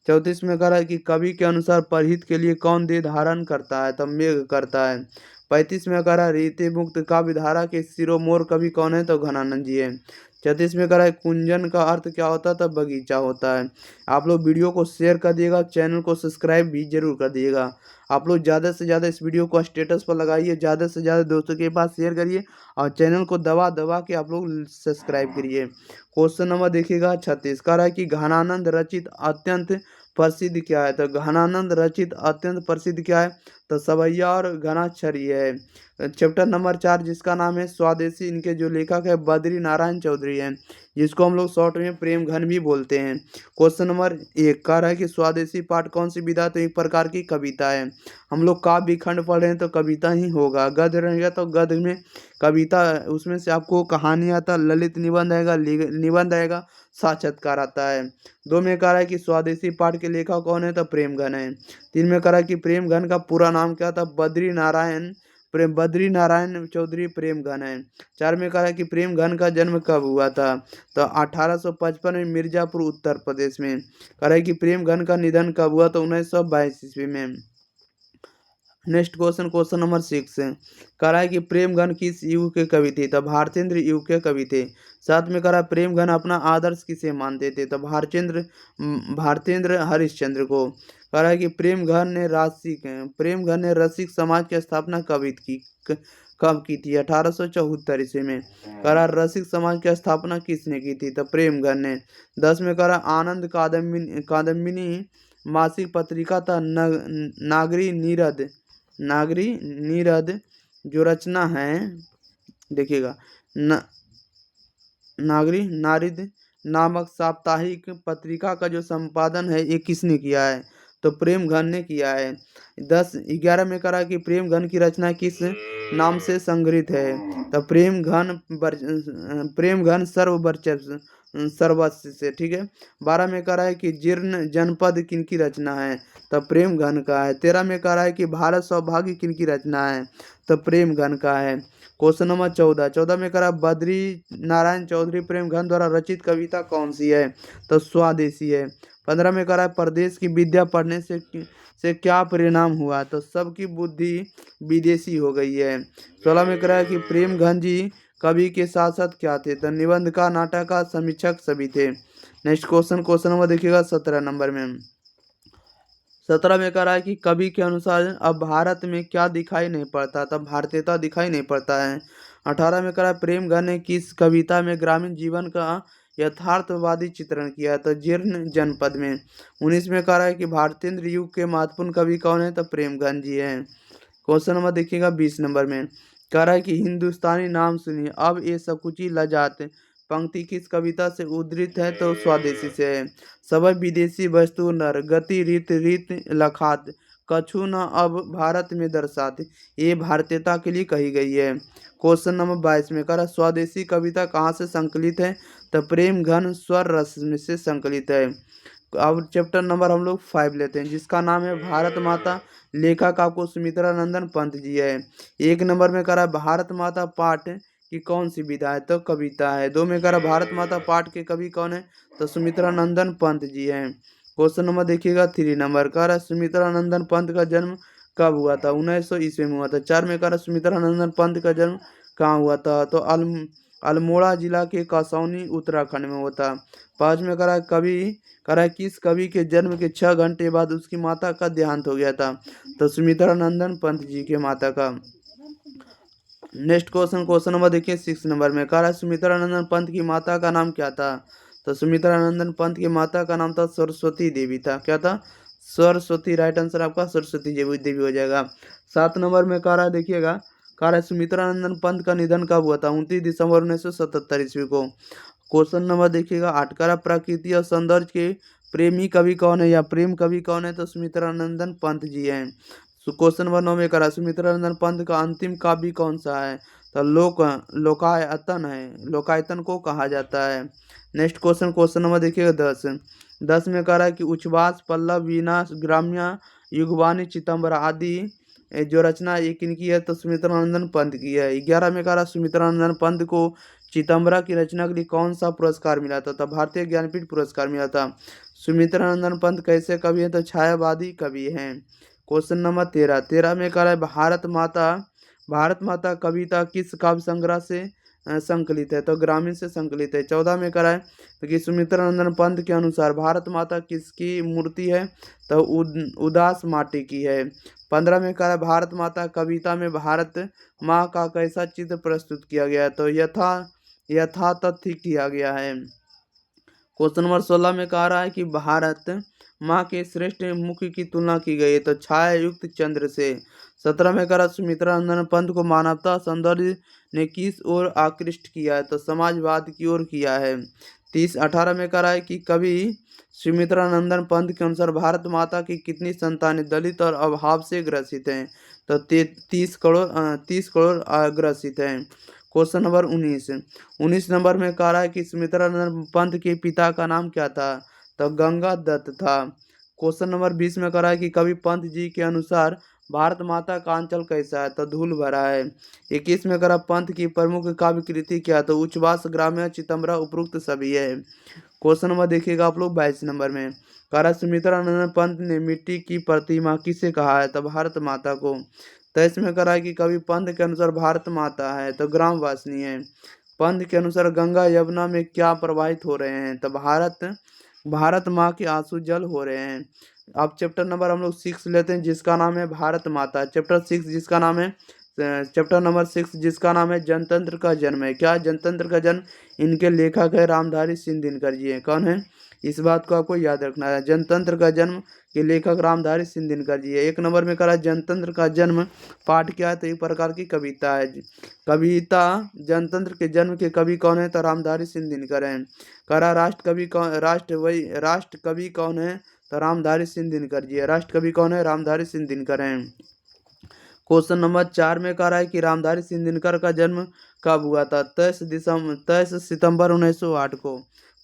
34 में कह रहा है कि कवि के अनुसार परहित के लिए कौन देह धारण करता है, तो मेघ करता है। 35 में कह रहा है रीति मुक्त काव्य धारा के शिरोमोर कवि कौन है, तो घनानंद जी है। 36 में कह रहा है कुंजन का अर्थ क्या होता है, तो बगीचा होता है। आप लोग वीडियो को शेयर कर दिएगा, चैनल को सब्सक्राइब भी जरूर कर दिएगा। आप लोग ज़्यादा से ज़्यादा इस वीडियो को स्टेटस पर लगाइए, ज़्यादा से ज़्यादा दोस्तों के पास शेयर करिए और चैनल को दबा के आप लोग सब्सक्राइब करिए। क्वेश्चन नंबर देखिएगा 36। कह रहा है कि घनानंद रचित अत्यंत प्रसिद्ध क्या है, तो घनानंद रचित अत्यंत प्रसिद्ध क्या है, तो सवैया और घनाक्षरी है। चैप्टर नंबर 4 जिसका नाम है स्वदेशी, इनके जो लेखक है बद्री नारायण चौधरी हैं, जिसको हम लोग शॉर्ट में प्रेम घन भी बोलते हैं। क्वेश्चन नंबर 1 कह रहा है कि स्वदेशी पाठ कौन सी विधा, तो एक प्रकार की कविता है। हम लोग काव्य खंड पढ़ रहे हैं तो कविता ही होगा, गद्य रहेगा तो गद्य में कविता, उसमें से आपको कहानी आता, ललित निबंध आएगा, निबंध आएगा, साक्षात्कार आता है। 2 में कह रहा है कि स्वदेशी पाठ के लेखक कौन है, तो प्रेम घन है। 3 में कह रहा है कि प्रेम घन का पूरा नाम क्या था, बद्री नारायण चौधरी प्रेम घन है। 4 में कह रहा है कि प्रेम घन का जन्म कब हुआ था, तो 1855 में मिर्जापुर उत्तर प्रदेश में। कह रहा है कि प्रेम घन का निधन कब हुआ, तो 1922 ईस्वी में। नेक्स्ट क्वेश्चन नंबर 6 कह रहा है कि प्रेमघन किस युग के कवि थे, तो भारतेंद्र युग के कवि थे। 7 में कह रहा है प्रेमघन अपना आदर्श किसे मानते थे, तो भारतेंद्र हरिश्चंद्र को। कह रहा है कि प्रेमघन ने रसिक समाज की स्थापना कब की थी, 1874 ईस्वी में। कह रहा है रसिक समाज की स्थापना किसने की थी, तो प्रेमघन ने। 10 में कह रहा है आनंद कादम्बिनी मासिक पत्रिका था नागरी नीरद जो रचना है, देखिएगा नागरी नारिद नामक साप्ताहिक पत्रिका का जो संपादन है ये किसने किया है, तो प्रेम घन ने किया है। 11 में करा कि प्रेम घन की रचना किस नाम से संग्रहित है। तो प्रेम घन सर्वस्व से, ठीक है। 12 में कह रहा है कि जीर्ण जनपद किनकी रचना है। तो प्रेम घन का है। 13 में कह रहा है कि भारत सौभाग्य किनकी रचना है। तो प्रेम घन का है। क्वेश्चन नंबर 14 में कह रहा है बद्री नारायण चौधरी प्रेम घन द्वारा रचित कविता कौन सी है। तो स्वदेशी है। 15 में कह रहा है प्रदेश की विद्या पढ़ने से क्या परिणाम हुआ। तो सबकी बुद्धि विदेशी हो गई है। 16 में कह रहा है कि प्रेम घन जी कवि के साथ साथ क्या थे। तो निबंध का, नाटक का, समीक्षक सभी थे। नेक्स्ट क्वेश्चन नंबर देखिएगा 17 नंबर में। 17 में कह रहा है कि कवि के अनुसार अब भारत में क्या दिखाई नहीं पड़ता। तब भारतीयता दिखाई नहीं पड़ता है। 18 में कह रहा है प्रेम घन ने किस कविता में ग्रामीण जीवन का यथार्थवादी चित्रण किया है। तो जीर्ण जनपद में। 19 में कह रहा है कि भारतेंद्र युग के महत्वपूर्ण कवि कौन है। तो प्रेम घन जी हैं। क्वेश्चन नंबर देखिएगा 20 नंबर में। कह रहा है कि हिंदुस्तानी नाम सुनिए अब ये सकुची लजात पंक्ति किस कविता से उद्धृत है। तो स्वदेशी से है। सब विदेशी वस्तु नर गति रीत रीत लखात कछु न अब भारत में दर्शात, ये भारतीयता के लिए कही गई है। क्वेश्चन नंबर 22 में कह रहा स्वदेशी कविता कहाँ से संकलित है। तो प्रेम घन स्वर रस में से संकलित है। अब चैप्टर नंबर हम लोग 5 लेते हैं जिसका नाम है भारत माता। लेखक आपको सुमित्रा नंदन पंत जी है। 1 नंबर में कह रहा है भारत माता पाठ की कौन सी विधा है। तो कविता है। 2 में कह रहा है भारत माता पाठ के कवि कौन है। तो सुमित्रा नंदन पंत जी हैं। क्वेश्चन नंबर देखिएगा 3 नंबर कह रहा है सुमित्रा नंदन पंत का जन्म कब हुआ था। 1900 ईस्वी में हुआ था। 4 में कह रहा है सुमित्रा नंदन पंत का जन्म कहाँ हुआ था। तो अल्मोड़ा जिला के कसौनी उत्तराखंड में हुआ था। 5 में कह रहा है किस कवि के जन्म के 6 घंटे बाद उसकी माता का देहांत हो गया था। तो सुमित्रा नंदन पंत जी के माता का। नेक्स्ट क्वेश्चन नंबर देखिए 6 नंबर में कह रहा है सुमित्रा नंदन पंत की माता का नाम क्या था। तो सुमित्रा नंदन पंत की माता का नाम था सरस्वती देवी था। क्या था। सरस्वती। राइट आंसर आपका सरस्वती देवी हो जाएगा। 7 नंबर में कह रहा है देखिएगा कह रहा है सुमित्रा नंदन पंत का निधन कब हुआ था। 29 दिसंबर 1977 ईस्वी को। क्वेश्चन नंबर देखिएगा 8 कह रहा प्रकृति और सौंदर्य के प्रेमी कवि कौन है या प्रेम कवि कौन है। तो सुमित्रा नंदन पंत जी हैं। क्वेश्चन नंबर 9 में करा सुमित्रा नंदन पंत का अंतिम काव्य कौन सा है। तो लोकायतन है। लोकायतन को कहा जाता है। नेक्स्ट क्वेश्चन नंबर देखिएगा 10 में कह रहा है कि उच्छ्वास पल्लव वीणा ग्राम्य युगवाणी चितंबर आदि जो रचना ये किनकी है। तो सुमित्रा नंदन पंत की है। 11 में कह रहा सुमित्रा नंदन पंत को चितंबरा की रचना के लिए कौन सा पुरस्कार मिला था। तो भारतीय ज्ञानपीठ पुरस्कार मिला था। सुमित्रा नंदन पंत कैसे कवि हैं। तो छायावादी कवि हैं। क्वेश्चन नंबर 13 में कह रहा है भारत माता कविता किस काव्य संग्रह से संकलित है। तो ग्रामीण से संकलित है। 14 में कह रहा है तो कि सुमित्रा नंदन पंत के अनुसार भारत माता किसकी मूर्ति है। तो उदास माटी की है। 15 में कह रहा है भारत माता कविता में भारत माँ का कैसा चित्र प्रस्तुत किया गया है। तो यथातथ्य किया गया है। क्वेश्चन नंबर 16 में कह रहा है कि भारत माँ के श्रेष्ठ मुख की तुलना की गई है। तो छाया युक्त चंद्र से। 17 में कह रहा सुमित्रा नंदन पंत को मानवता सौंदर्य ने किस ओर आकृष्ट किया है। तो समाजवाद की ओर किया है। 18 में कह रहा है कि कवि सुमित्रा नंदन पंत के अनुसार भारत माता की कितनी संतानें दलित और अभाव से ग्रसित हैं। तो 30 करोड़ ग्रसित हैं। क्वेश्चन नंबर 19 नंबर में कह रहा है कि सुमित्रा नंदन पंत के पिता का नाम क्या था। तो गंगा दत्त था। क्वेश्चन नंबर 20 में कह रहा है कि कवि पंत जी के अनुसार भारत माता का अंचल कैसा है। तो धूल भरा है। 21 में कह रहा पंत की प्रमुख काव्य कृति क्या। तो उच्छ्वास ग्राम्य चितंबरा उपरोक्त सभी है। क्वेश्चन नंबर देखिएगा आप लोग 22 नंबर में कह रहा सुमित्रा नंदन पंत ने मिट्टी की प्रतिमा किसे कहा है। तो भारत माता को। 23 में कह रहा है कि कवि पंत के अनुसार भारत माता है तो ग्रामवासिनी है। पंत के अनुसार गंगा यमुना में क्या प्रवाहित हो रहे हैं। तो भारत माँ के आंसू जल हो रहे हैं। अब चैप्टर नंबर हम लोग 6 लेते हैं जिसका नाम है भारत माता। चैप्टर नंबर 6 जिसका नाम है जनतंत्र का जन्म है। क्या जनतंत्र का जन्म। इनके लेखक है रामधारी सिंह दिनकर जी हैं। कौन है। इस बात को आपको याद रखना है। जनतंत्र का जन्म के लेखक रामधारी सिंह दिनकर जी है। 1 नंबर में करा जनतंत्र का जन्म पाठ क्या है। तो एक प्रकार की कविता है। कविता जनतंत्र के जन्म के कवि कौन है। तो रामधारी सिंह दिनकर हैं। करा राष्ट्र कवि कौन है। तो रामधारी सिंह दिनकर जी है। राष्ट्र कवि कौन है? रामधारी सिंह दिनकर हैं। क्वेश्चन नंबर 4 में कह रहा है कि रामधारी सिंह दिनकर का जन्म कब हुआ था? 23 सितंबर 1908 को।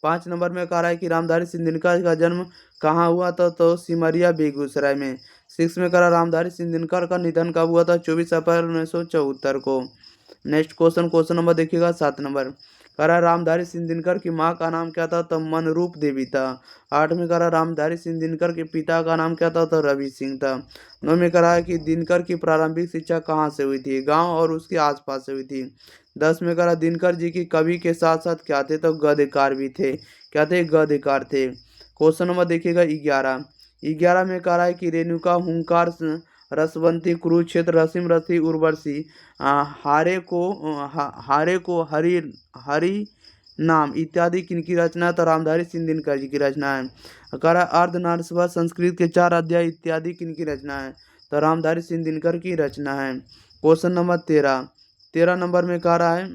5 नंबर में कह रहा है कि रामधारी सिंह दिनकर का जन्म कहाँ हुआ था? तो सिमरिया बेगूसराय में। 6 में कह रहा रामधारी सिंह दिनकर का निधन कब हुआ था? 24 अप्रैल 1974 को। नेक्स्ट क्वेश्चन नंबर देखिएगा 7 नंबर। कह रहा रामधारी सिंह दिनकर की माँ का नाम क्या था? तो मनरूप देवी था। 8 में कह रहा रामधारी सिंह दिनकर के पिता का नाम क्या था? तो रवि सिंह था। 9 में कह रहा है कि दिनकर की प्रारंभिक शिक्षा कहाँ से हुई थी? गांव और उसके आसपास से हुई थी। 10 में कह रहा दिनकर जी की कवि के साथ साथ क्या थे? तो गद्यकार भी थे। क्या थे? गद्यकार थे। क्वेश्चन नंबर देखिएगा 11। 11 में कह रहा है कि रेणुका, हुंकार, रसवंती, कुरुक्षेत्र, रसिम रथी, उर्वशी, हारे को हरि हरि नाम इत्यादि किनकी रचना है? तो रामधारी सिंह दिनकर जी की रचना है। कह रहा अर्धनारीश्वर, संस्कृत के 4 अध्याय इत्यादि किनकी रचना है? तो रामधारी सिंह दिनकर की रचना है। क्वेश्चन नंबर 13 नंबर में कह रहा है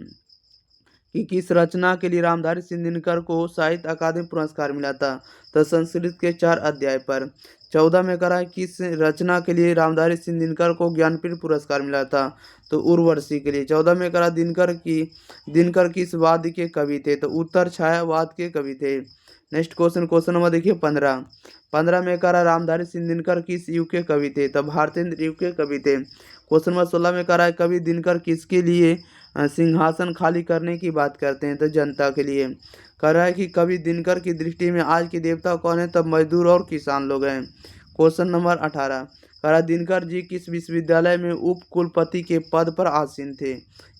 कि किस रचना के लिए रामधारी सिंह दिनकर को साहित्य अकादमी पुरस्कार मिला था? तो संस्कृत के 4 अध्याय पर। 14 में कह रहा है किस रचना के लिए रामधारी सिंह दिनकर को ज्ञानपीठ पुरस्कार मिला था? तो उर्वशी के लिए। 14 में कह रहा दिनकर किस वाद के कवि थे? तो उत्तर छायावाद के कवि थे। नेक्स्ट क्वेश्चन नंबर देखिए 15 में कह रहा रामधारी सिंह दिनकर किस युग के कवि थे? तो भारतेंद्र युग के कवि थे। क्वेश्चन नंबर 16 में कह रहा है कवि दिनकर किसके लिए सिंहासन खाली करने की बात करते हैं? तो जनता के लिए। कह रहा है कि कवि दिनकर की दृष्टि में आज के देवता कौन है? तब मजदूर और किसान लोग हैं। क्वेश्चन नंबर 18 कह रहा दिनकर जी किस विश्वविद्यालय में उप कुलपति के पद पर आसीन थे?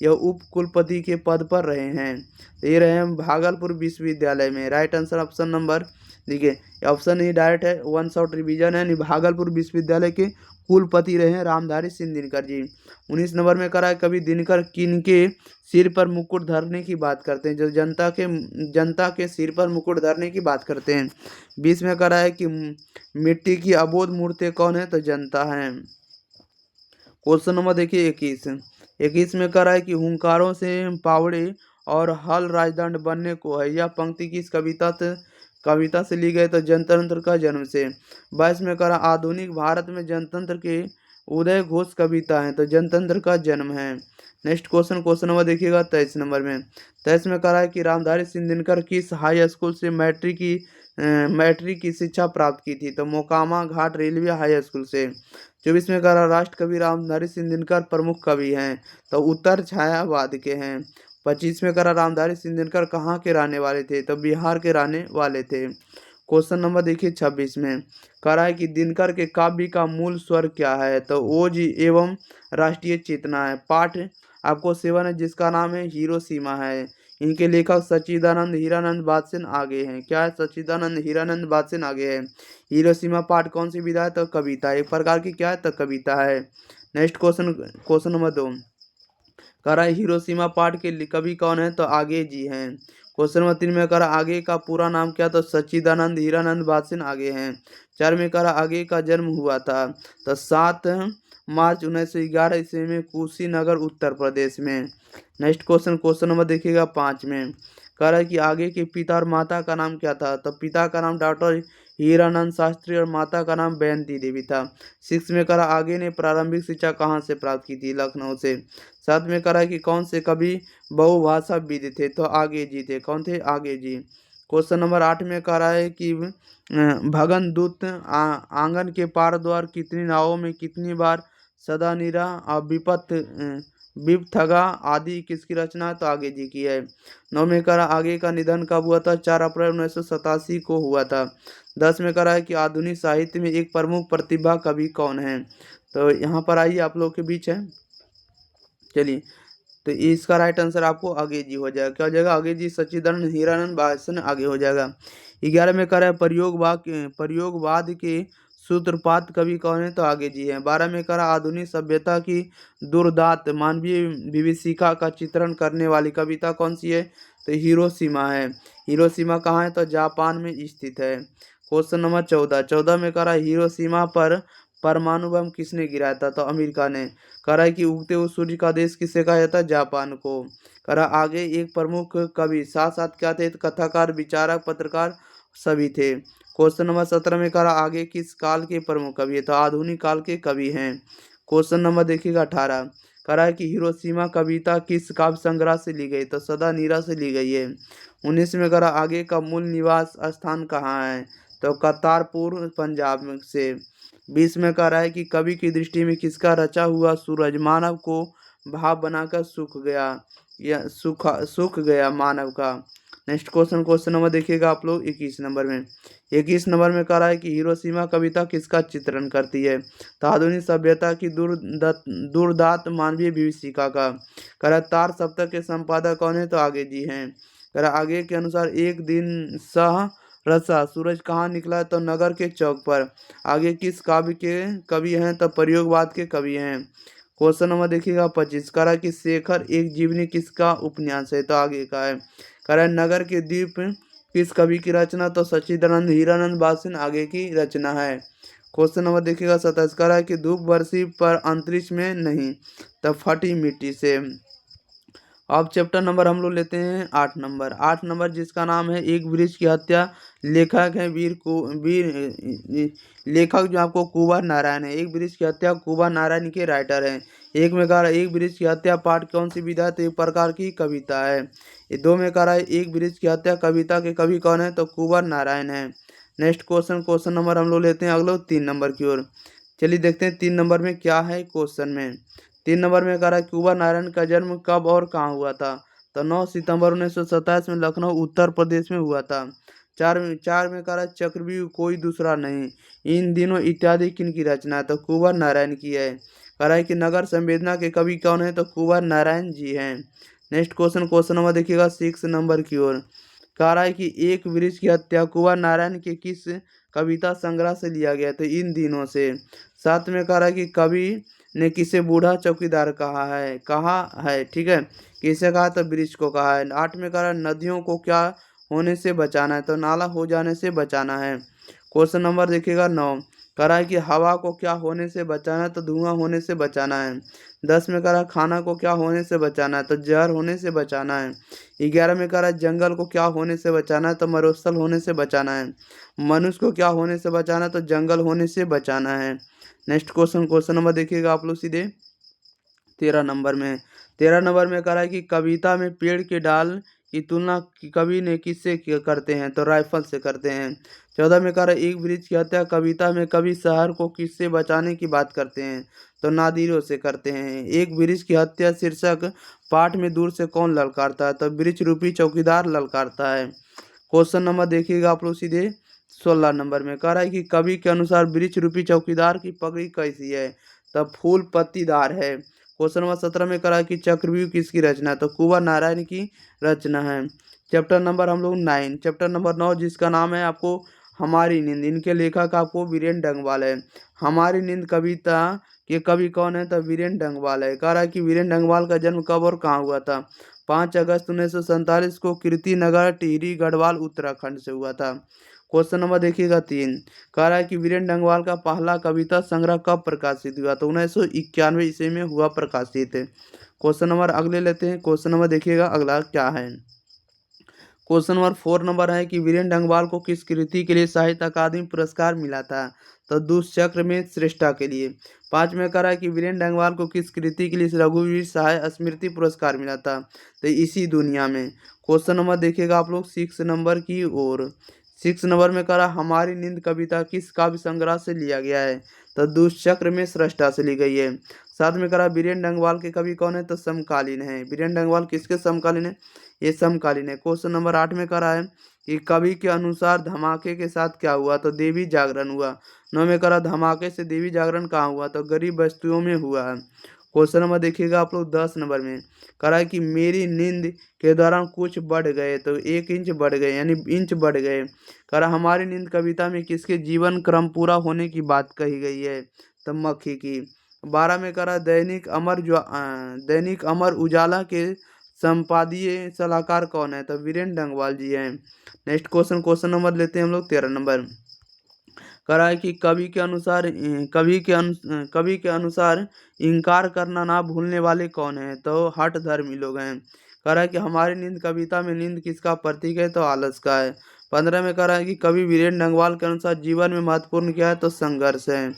यह उप कुलपति के पद पर रहे हैं। तो ये रहे हैं भागलपुर विश्वविद्यालय में। राइट आंसर ऑप्शन नंबर, देखिए ऑप्शन ही डायरेक्ट है, 1 शॉट रिवीजन है। भागलपुर विश्वविद्यालय के कुलपति रहे हैं रामधारी सिंह दिनकर जी। 19 नंबर में कह रहा है कवि दिनकर किनके सिर पर मुकुट धरने की बात करते हैं? जो जनता के सिर पर मुकुट धरने की बात करते हैं। 20 में कह रहा है कि मिट्टी की अबोध मूर्ति कौन है? तो जनता है। क्वेश्चन नंबर देखिए 21 में कह रहा है कि हुंकारों से पावड़े और हल राजदंड बनने को है। यह पंक्ति किस कविता से ली गई? तो जनतंत्र का जन्म से। 22 में कह रहा आधुनिक भारत में जनतंत्र के उदय घोष कविता है। तो जनतंत्र का जन्म है। नेक्स्ट क्वेश्चन नंबर देखिएगा 23 नंबर में। 23 में कह रहा है कि रामधारी सिंह दिनकर किस हाई स्कूल से मैट्रिक की शिक्षा प्राप्त की थी? तो मोकामा घाट रेलवे हाई स्कूल से। 24 में कह रहा राष्ट्र कवि रामधारी सिंह दिनकर प्रमुख कवि हैं। तो उत्तर छायावाद के हैं। 25 में कह रहा रामधारी सिंह दिनकर कहाँ के रहने वाले थे? तो बिहार के रहने वाले थे। क्वेश्चन नंबर देखिए 26 में कह रहा है कि दिनकर के काव्य का मूल स्वर क्या है? तो ओज एवं राष्ट्रीय चेतना है। पाठ आपको 7 है जिसका नाम है हिरोशिमा है। इनके लेखक सच्चिदानंद हीरानंद बादशाह आगे हैं। क्या है? सच्चिदानंद हीरानंद बादशाह आगे है। हिरोशिमा पाठ कौन सी विधा है? तो कविता, एक प्रकार की क्या है? तो कविता है। नेक्स्ट क्वेश्चन नंबर 2 कह रहा है हिरोशिमा पाठ के कवि कौन है? तो आगे जी हैं। क्वेश्चन नंबर 3 में कह रहा आगे का पूरा नाम क्या? तो सच्चिदानंद हीरानंद बादशाह आगे हैं। 4 में कह रहा आगे का जन्म हुआ था तो 7 मार्च 1911 ईस्वी में कुशीनगर उत्तर प्रदेश में। नेक्स्ट क्वेश्चन नंबर देखिएगा 5 में कह रहा है कि आगे के पिता और माता का नाम क्या था? तो पिता का नाम डॉक्टर हीरानंद शास्त्री और माता का नाम बयंती देवी था। 6 में कह रहा आगे ने प्रारंभिक शिक्षा कहाँ से प्राप्त की थी? लखनऊ से। 7 में कह रहा है कि कौन से कवि बहुभाषाविद थे? तो आगे जी थे। कौन थे? आगे जी। क्वेश्चन नंबर 8 में कह रहा है कि भगन दूत आंगन के पार द्वार कितनी नावों में कितनी बार सदा निरा और विपथगा आदि किसकी रचना है? तो आगे जी की है। 9 में कह रहा आगे का निधन कब हुआ था? 4 अप्रैल 1987 को हुआ था। 10 में कह रहा है कि आधुनिक साहित्य में एक प्रमुख प्रतिभा कवि कौन है? तो यहाँ पर आइए आप लोग के बीच है। चलिए तो इसका राइट आंसर आपको आगे जी हो जाएगा। क्या हो जाएगा? आगे जी सच्चिदानंद हीरानंद बादशाह आगे हो जाएगा। 11 में कह रहा है प्रयोगवाद के सूत्रपात कवि कौन है? तो आगे जी है। 12 में कह रहा आधुनिक सभ्यता की दुर्दांत मानवीय विभीषिका का चित्रण करने वाली कविता कौन सी है? तो हिरोशिमा है। हिरोशिमा कहाँ है? तो जापान में स्थित है। क्वेश्चन नंबर 14 में कह रहा है हिरोशिमा पर परमाणु बम किसने गिराया था? तो अमेरिका ने। कह रहा है कि उगते हुए सूर्य का देश किसे कहा जाता है? जापान को। कह रहा आगे एक प्रमुख कवि साथ साथ क्या थे? कथाकार, विचारक, पत्रकार सभी थे। क्वेश्चन नंबर 17 में करा आगे किस काल के प्रमुख कवि है, तो आधुनिक काल के कवि हैं। क्वेश्चन नंबर देखिएगा 18 करा है कि हिरोशिमा कविता किस काव्य संग्रह से ली गई, तो सदा नीरा से ली गई है। 19 में करा आगे का मूल निवास स्थान कहाँ है, तो करतारपुर पंजाब में से। 20 में कह रहा है कि कवि की दृष्टि में किसका रचा हुआ सूरज मानव को भाव बनाकर सूख गया, या सूख गया मानव का। नेक्स्ट क्वेश्चन नंबर देखिएगा आप लोग 21 नंबर में। 21 नंबर में कह रहा है कि हिरोशिमा कविता किसका चित्रण करती है, तो आधुनिक सभ्यता की दुर्दांत मानवीय विभीषिका का। कह रहा है तार सप्तक के संपादक कौन है, तो आगे जी हैं। कह रहा है आगे के अनुसार एक दिन सह रसा सूरज कहाँ निकला है, तो नगर के चौक पर। आगे किस काव्य के कवि हैं, तो प्रयोगवाद के कवि हैं। क्वेश्चन नंबर देखिएगा 25 कह रहा है कि शेखर एक जीवनी किसका उपन्यास है, तो आगे का है। कह रहा है नगर के द्वीप किस कवि की रचना, तो सच्चिदानंद हीरानंद बासिन आगे की रचना है। क्वेश्चन नंबर देखिएगा 27 कह रहा है कि धूप बरसी पर अंतरिक्ष में नहीं, तब फटी मिट्टी से। अब चैप्टर नंबर हम लोग लेते हैं 8 नंबर जिसका नाम है एक वृक्ष की हत्या। लेखक है लेखक जो आपको कुंवर नारायण है। एक वृक्ष की हत्या कुंवर नारायण के राइटर हैं। एक में कह रहा है एक वृक्ष की हत्या पाठ कौन सी विधा है, तो एक प्रकार की कविता है। ये 2 में कह रहा है एक वृक्ष की हत्या कविता के कवि कौन है, तो कुंवर नारायण है। नेक्स्ट क्वेश्चन नंबर हम लोग लेते हैं अगले 3 नंबर की ओर। चलिए देखते हैं 3 नंबर में क्या है क्वेश्चन में। 3 नंबर में कह रहा है कुंवर नारायण का जन्म कब और कहाँ हुआ था, तो 9 सितंबर 1927 में लखनऊ उत्तर प्रदेश में हुआ था। 4 में कह रहा है चक्रव्यूह कोई दूसरा नहीं, इन दिनों इत्यादि किन की रचना है, तो कुंवर नारायण की है। कह रहा है कि नगर संवेदना के कवि कौन है, तो कुंवर नारायण जी हैं। नेक्स्ट क्वेश्चन नंबर देखिएगा 6 नंबर की ओर। कह रहा है कि एक वृक्ष की हत्या कुंवर नारायण के किस कविता संग्रह से लिया गया, तो इन दिनों से। 7 में कह रहा है कि कवि ने किसे बूढ़ा चौकीदार कहा है, ठीक है, किसे कहा, तो वृक्ष को कहा है। 8 में कह रहा है नदियों को क्या होने से बचाना है, तो नाला हो जाने से बचाना है। क्वेश्चन नंबर देखिएगा 9 कह रहा है कि हवा को क्या होने से बचाना है, तो धुआं होने से बचाना है। 10 में कह रहा है खाना को क्या होने से बचाना है, तो जहर होने से बचाना है। 11 में कह रहा है जंगल को क्या होने से बचाना है, तो मरुस्थल होने से बचाना है। मनुष्य को क्या होने से बचाना है, तो जंगल होने से बचाना है। नेक्स्ट क्वेश्चन नंबर देखिएगा आप लोग सीधे 13 नंबर में। 13 नंबर में कह रहा है कि कविता में पेड़ के डाल की तुलना कवि ने किससे करते हैं, तो राइफल से करते हैं। 14 में कह रहा है एक वृक्ष की हत्या कविता में कवि शहर को किससे बचाने की बात करते हैं, तो नादिरों से करते हैं। एक वृक्ष की हत्या शीर्षक पाठ में दूर से कौन ललकारता है, तो वृक्ष रूपी चौकीदार ललकारता है। क्वेश्चन नंबर देखिएगा आप लोग सीधे 16 नंबर में। कह रहा है कि कवि के अनुसार वृक्ष रूपी चौकीदार की पगड़ी कैसी है, तब फूल पत्तीदार है। क्वेश्चन नंबर 17 में कह रहा है कि चक्रव्यूह किसकी रचना है, तो कुंवर नारायण की रचना है। चैप्टर नंबर हम लोग 9 चैप्टर नंबर 9 जिसका नाम है आपको हमारी नींद। इनके लेखक आपको वीरेंद्र डंगवाल है। हमारी नींद कविता के कवि कौन है, तो वीरेंद्र डंगवाल है। कह रहा है कि वीरेंद्र डंगवाल का जन्म कब और कहाँ हुआ था, 5 अगस्त 1947 को कीर्ति नगर टिहरी गढ़वाल उत्तराखंड से हुआ था। क्वेश्चन नंबर देखिएगा 3 कह रहा है कि वीरेंद्र डंगवाल का पहला कविता संग्रह कब प्रकाशित हुआ, तो 1991 ईस्वी में हुआ प्रकाशित। क्वेश्चन नंबर अगले लेते हैं। क्वेश्चन नंबर देखिएगा अगला क्या है। क्वेश्चन नंबर 4 नंबर है कि वीरेंद्र डंगवाल को किस कृति के लिए साहित्य अकादमी पुरस्कार मिला था, तो दुष्चक्र में श्रेष्ठता के लिए। 5 में कह रहा है कि वीरेंद्र डंगवाल को किस कृति के लिए रघुवीर सहाय स्मृति पुरस्कार मिला था, तो इसी दुनिया में। क्वेश्चन नंबर देखिएगा आप लोग 6 नंबर की ओर। 6 नंबर में कह रहा हमारी नींद कविता किस काव्य संग्रह से लिया गया है, तो दुष्चक्र में श्रेष्ठता से ली गई है। 7 में कह रहा वीरेंद्र डंगवाल के कवि कौन है, तो समकालीन है। वीरेंद्र डंगवाल किसके समकालीन है, ये समकालीन है। क्वेश्चन नंबर 8 में कह रहा है कि कवि के अनुसार धमाके के साथ क्या हुआ, तो देवी जागरण हुआ। 9 में कह रहा धमाके से देवी जागरण कहाँ हुआ, तो गरीब बस्तियों में हुआ है। क्वेश्चन नंबर देखिएगा आप लोग 10 नंबर में। कह रहा है कि मेरी नींद के दौरान कुछ बढ़ गए, तो 1 इंच बढ़ गए यानी इंच बढ़ गए। कह रहा हमारी नींद कविता में किसके जीवन क्रम पूरा होने की बात कही गई है, तो मक्खी की। 12 में कह रहा दैनिक अमर उजाला के संपादकीय सलाहकार कौन है, तो वीरेंद्र डंगवाल जी हैं। नेक्स्ट क्वेश्चन नंबर लेते हैं हम लोग 13 नंबर। कह रहा है कि कवि के अनुसार इनकार करना ना भूलने वाले कौन है, तो हठधर्मी लोग हैं। कह रहा है कि हमारी नींद कविता में नींद किसका प्रतीक है, तो आलस का है। 15 में कह रहा है कि कवि वीरेंद्र डंगवाल के अनुसार जीवन में महत्वपूर्ण क्या है, तो संघर्ष है।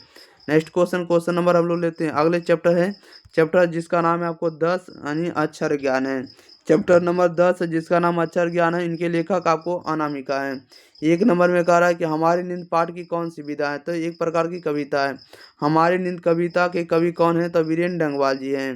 नेक्स्ट क्वेश्चन नंबर हम लोग लेते हैं। अगले चैप्टर है चैप्टर जिसका नाम है आपको 10 यानी अक्षर ज्ञान है। चैप्टर नंबर 10 जिसका नाम अक्षर ज्ञान है, इनके लेखक आपको अनामिका है। 1 नंबर में कह रहा है कि हमारी नींद पाठ की कौन सी विधा है, तो एक प्रकार की कविता है। हमारी नींद कविता के कवि कौन है, तो वीरेंद्र डंगवाल जी हैं।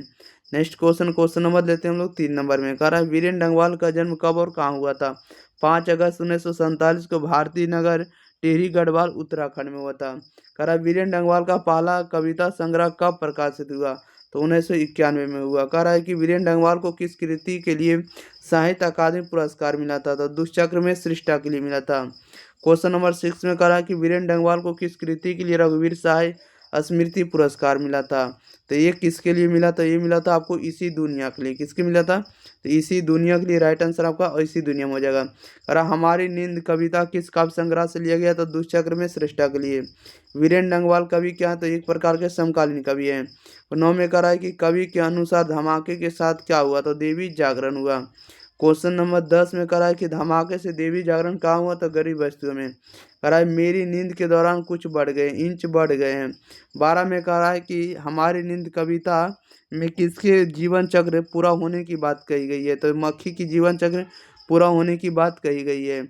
नेक्स्ट क्वेश्चन नंबर लेते हैं हम लोग 3 नंबर में। कह रहा है वीरेंद्र डंगवाल का जन्म कब और कहाँ हुआ था। 5 अगस्त 1947 को भारतीय नगर टिहरी गढ़वाल उत्तराखंड में हुआ था। कह रहा है वीरेंद्र डंगवाल का पहला कविता संग्रह कब प्रकाशित हुआ, तो 1991 में हुआ। कह रहा है कि वीरेंद्र डंगवाल को किस कृति के लिए साहित्य अकादमी पुरस्कार मिला था, तो दुष्चक्र में सृष्टा के लिए मिला था। क्वेश्चन नंबर 6 में कह रहा है कि वीरेंद्र डंगवाल को किस कृति के लिए रघुवीर साहित्य स्मृति पुरस्कार मिला था, तो ये किसके लिए मिला था, ये मिला था आपको इसी दुनिया के लिए। किसके मिला था, तो इसी दुनिया के लिए। राइट आंसर आपका इसी दुनिया में हो जाएगा। कह रहा हमारी नींद कविता किस काव्य संग्रह से लिया गया, तो दुष्चक्र में सृष्टा के लिए। वीरेंद्र डंगवाल कवि क्या है, तो एक प्रकार के समकालीन कवि हैं। 9 में कह रहा है कि कवि के अनुसार धमाके के साथ क्या हुआ, तो देवी जागरण हुआ। क्वेश्चन नंबर 10 में कह रहा है कि धमाके से देवी जागरण कहाँ हुआ, तो गरीब बस्तियों में। कह रहा है मेरी नींद के दौरान कुछ बढ़ गए, इंच बढ़ गए हैं। 12 में कह रहा है कि हमारी नींद कविता में किसके जीवन चक्र पूरा होने की बात कही गई है, तो मक्खी की जीवन चक्र पूरा होने की बात कही गई है।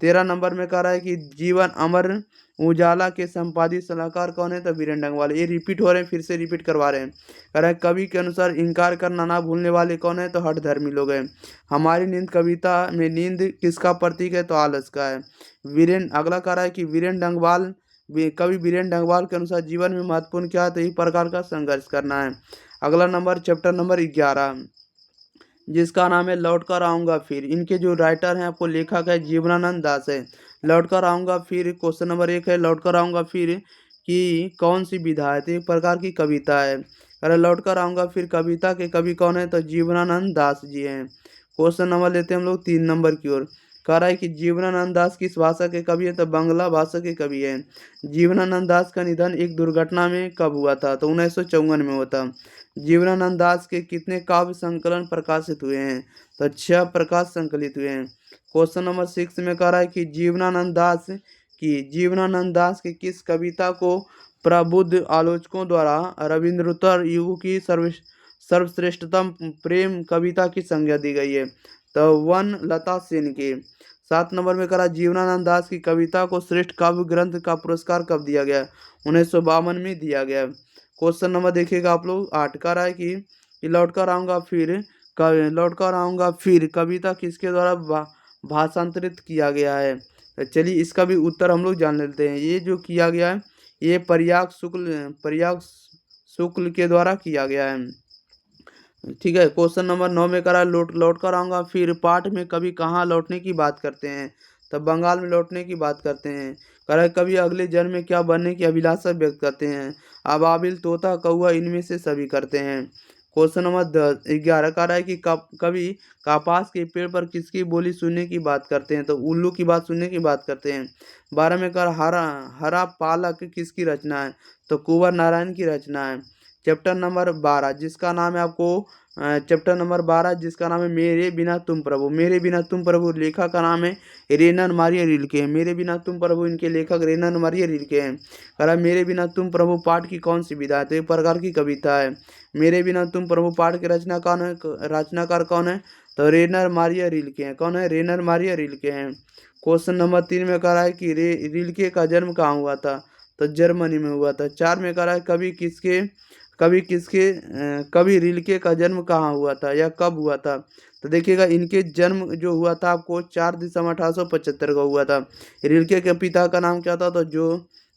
13 नंबर में कह रहा है कि जीवन अमर उजाला के संपादित सलाहकार कौन है, तो वीरेंद्र डंगवाल। ये रिपीट हो रहे हैं, फिर से रिपीट करवा रहे हैं। कह रहा है कवि के अनुसार इनकार करना ना भूलने वाले कौन है, तो हठधर्मी लोग हैं। हमारी नींद कविता में नींद किसका प्रतीक है, तो आलस का है। अगला कह रहा है कि कवि वीरेंद्र डंगवाल के अनुसार जीवन में महत्वपूर्ण क्या है, तो एक प्रकार का संघर्ष करना है। अगला नंबर चैप्टर नंबर 11 जिसका नाम है लौट कर आऊँगा फिर। इनके जो राइटर हैं आपको लेखक है जीवनानंद दास है। लौट कर आऊँगा फिर क्वेश्चन नंबर 1 है लौट कर आऊँगा फिर की कौन सी विधा है, तो एक प्रकार की कविता है। अरे लौट कर आऊँगा फिर कविता के कवि कौन है, तो जीवनानंद दास जी हैं। क्वेश्चन नंबर लेते हैं हम लोग 3 नंबर की ओर। कह रहा है कि जीवनानंद दास किस भाषा के कवि है, तो बांग्ला भाषा के कवि हैं। जीवनानंद दास का निधन एक दुर्घटना में कब हुआ था, तो 1954 में हुआ था। जीवनानंद दास के कितने काव्य संकलन प्रकाशित हुए हैं, तो 6 प्रकाश संकलित हुए हैं। क्वेश्चन नंबर 6 में कह रहा है कि जीवनानंद दास की किस कविता को प्रबुद्ध आलोचकों द्वारा रविंद्रोत्तर युग की सर्वश्रेष्ठतम प्रेम कविता की संज्ञा दी गई है, तो वन लता सेन के। 7 नंबर में कह रहा जीवनानंद दास की कविता को श्रेष्ठ काव्य ग्रंथ का पुरस्कार कब दिया गया, 1952 में दिया गया। क्वेश्चन नंबर देखिएगा आप लोग 8 का रहा है कि लौट कर आऊँगा फिर कविता किसके द्वारा भाषांतरित किया गया है, तो चलिए इसका भी उत्तर हम लोग जान लेते हैं। ये जो किया गया है ये प्रयाग शुक्ल के द्वारा किया गया है। ठीक है। क्वेश्चन नंबर 9 में करा लौट कर आऊँगा फिर पाठ में कभी कहाँ लौटने की बात करते हैं, तब बंगाल में लौटने की बात करते हैं। करा कभी अगले जन्म में क्या बनने की अभिलाषा व्यक्त करते हैं, अबाबिल तोता कौआ इनमें से सभी करते हैं। क्वेश्चन नंबर 11 का रहा है कि कभी कपास के पेड़ पर किसकी बोली सुनने की बात करते हैं, तो उल्लू की बात सुनने की बात करते हैं। 12 में कर हरा पालक किसकी रचना है, तो कुंवर नारायण की रचना है। चैप्टर नंबर 12 जिसका नाम है मेरे बिना तुम प्रभु। मेरे बिना तुम प्रभु लेखक का नाम है रेनर मारिया रिल्के है। मेरे बिना तुम प्रभु इनके लेखक रेनर मारिया रिल्के हैं। कह रहा मेरे बिना तुम प्रभु पाठ की कौन सी विधा है, तो एक प्रकार की कविता है। मेरे बिना तुम प्रभु पाठ के रचनाकार कौन है, तो रेनर मारिया रिल्के हैं। कौन है, रेनर मारिया रिल्के हैं। क्वेश्चन नंबर 3 में कह रहा है कि रिल्के का जन्म कहाँ हुआ था, तो जर्मनी में हुआ था। 4 में कह रहा है कवि रिल्के का जन्म कहाँ हुआ था या कब हुआ था, तो देखिएगा इनके जन्म जो हुआ था आपको 4 दिसंबर 1875 को हुआ था। रिल्के के पिता का नाम क्या था, तो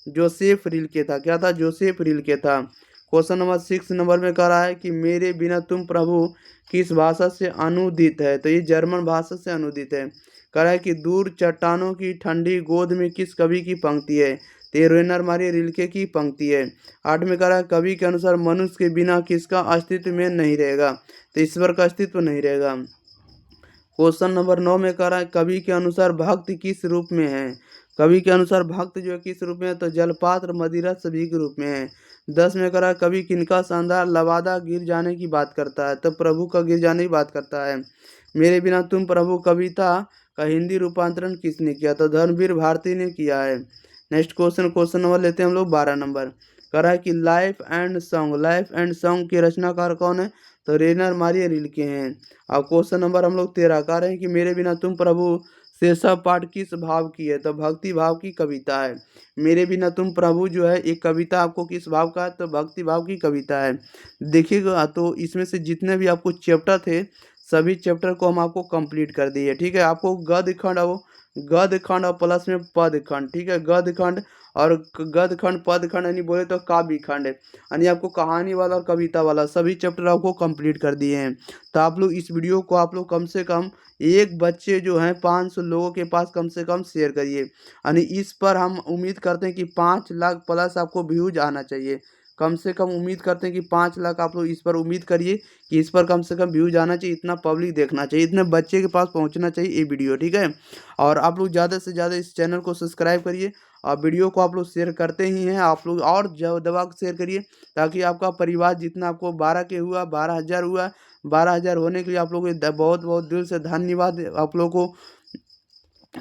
जोसेफ रिल्के था। क्या था, जोसेफ रिल्के था। क्वेश्चन नंबर 6 नंबर में कह रहा है कि मेरे बिना तुम प्रभु किस भाषा से अनुदित है, तो ये जर्मन भाषा से अनुदित है। कह रहा है कि दूर चट्टानों की ठंडी गोद में किस कवि की पंक्ति है, तो रेनर मारिया रिल्के की पंक्ति है। 8 में कह रहा है कवि के अनुसार मनुष्य के बिना किसका अस्तित्व में नहीं रहेगा, तो ईश्वर का अस्तित्व नहीं रहेगा। क्वेश्चन नंबर 9 में कह रहा है कवि के अनुसार भक्त किस रूप में है। कवि के अनुसार भक्त जो है किस रूप में है, तो जलपात्र मदिरा सभी के रूप में है। 10 में कह रहा है कवि किनका शानदार लवादा गिर जाने की बात करता है, तो प्रभु का गिर जाने की बात करता है। मेरे बिना तुम प्रभु कविता का हिंदी रूपांतरण किसने किया? तो धर्मवीर भारती ने किया है। नेक्स्ट क्वेश्चन नंबर लेते हैं हम लोग 12 नंबर। कह रहा है कि लाइफ एंड सॉन्ग के रचनाकार कौन है? तो रेनर मारिया रिल्के हैं। अब क्वेश्चन नंबर हम लोग 13 कह रहे हैं कि मेरे बिना तुम प्रभु शेषव पाठ किस भाव की है? तो भक्ति भाव की कविता है। मेरे बिना तुम प्रभु जो है एक कविता आपको किस भाव का है? तो भक्ति भाव की कविता है। देखिएगा तो इसमें से जितने भी आपको चैप्टर थे सभी चैप्टर को हम आपको कंप्लीट कर दिए। ठीक है, आपको गद्य खंड और प्लस में पद खंड, ठीक है, गद्य खंड और गद्य खंड पद खंड यानी बोले तो काव्य खंड यानी आपको कहानी वाला और कविता वाला सभी चैप्टर आपको कंप्लीट कर दिए हैं। तो आप लोग इस वीडियो को आप लोग कम से कम एक बच्चे जो हैं 500 लोगों के पास कम से कम शेयर करिए। यानी इस पर हम उम्मीद करते हैं कि 5 लाख प्लस आपको व्यूज आना चाहिए। कम से कम उम्मीद करते हैं कि 5 लाख आप लोग इस पर उम्मीद करिए कि इस पर कम से कम व्यूज आना चाहिए, इतना पब्लिक देखना चाहिए, इतने बच्चे के पास पहुंचना चाहिए ये वीडियो। ठीक है, और आप लोग ज़्यादा से ज़्यादा इस चैनल को सब्सक्राइब करिए और वीडियो को आप लोग शेयर करते ही हैं, आप लोग और दबा के शेयर करिए ताकि आपका परिवार जितना आपको 12 के हुआ 12,000 हुआ 12,000 होने के लिए आप लोगों को बहुत बहुत दिल से धन्यवाद। आप लोगों को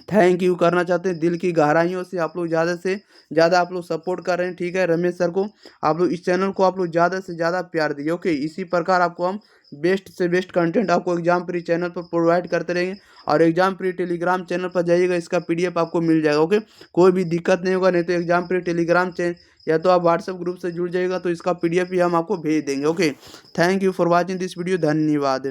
थैंक यू करना चाहते हैं दिल की गहराइयों से। आप लोग ज़्यादा से ज़्यादा आप लोग सपोर्ट कर रहे हैं। ठीक है, रमेश सर को आप लोग इस चैनल को आप लोग ज़्यादा से ज़्यादा प्यार दिए। ओके, इसी प्रकार आपको हम बेस्ट से बेस्ट कंटेंट आपको एग्जाम प्री चैनल पर प्रोवाइड करते रहेंगे और एग्जाम प्री टेलीग्राम चैनल पर जाइएगा, इसका PDF आपको मिल जाएगा। ओके, कोई भी दिक्कत नहीं होगा, नहीं तो एग्जाम प्री टेलीग्राम चैनल या तो आप व्हाट्सएप ग्रुप से जुड़ जाइएगा तो इसका PDF भी हम आपको भेज देंगे। Okay, thank you for watching this video, धन्यवाद।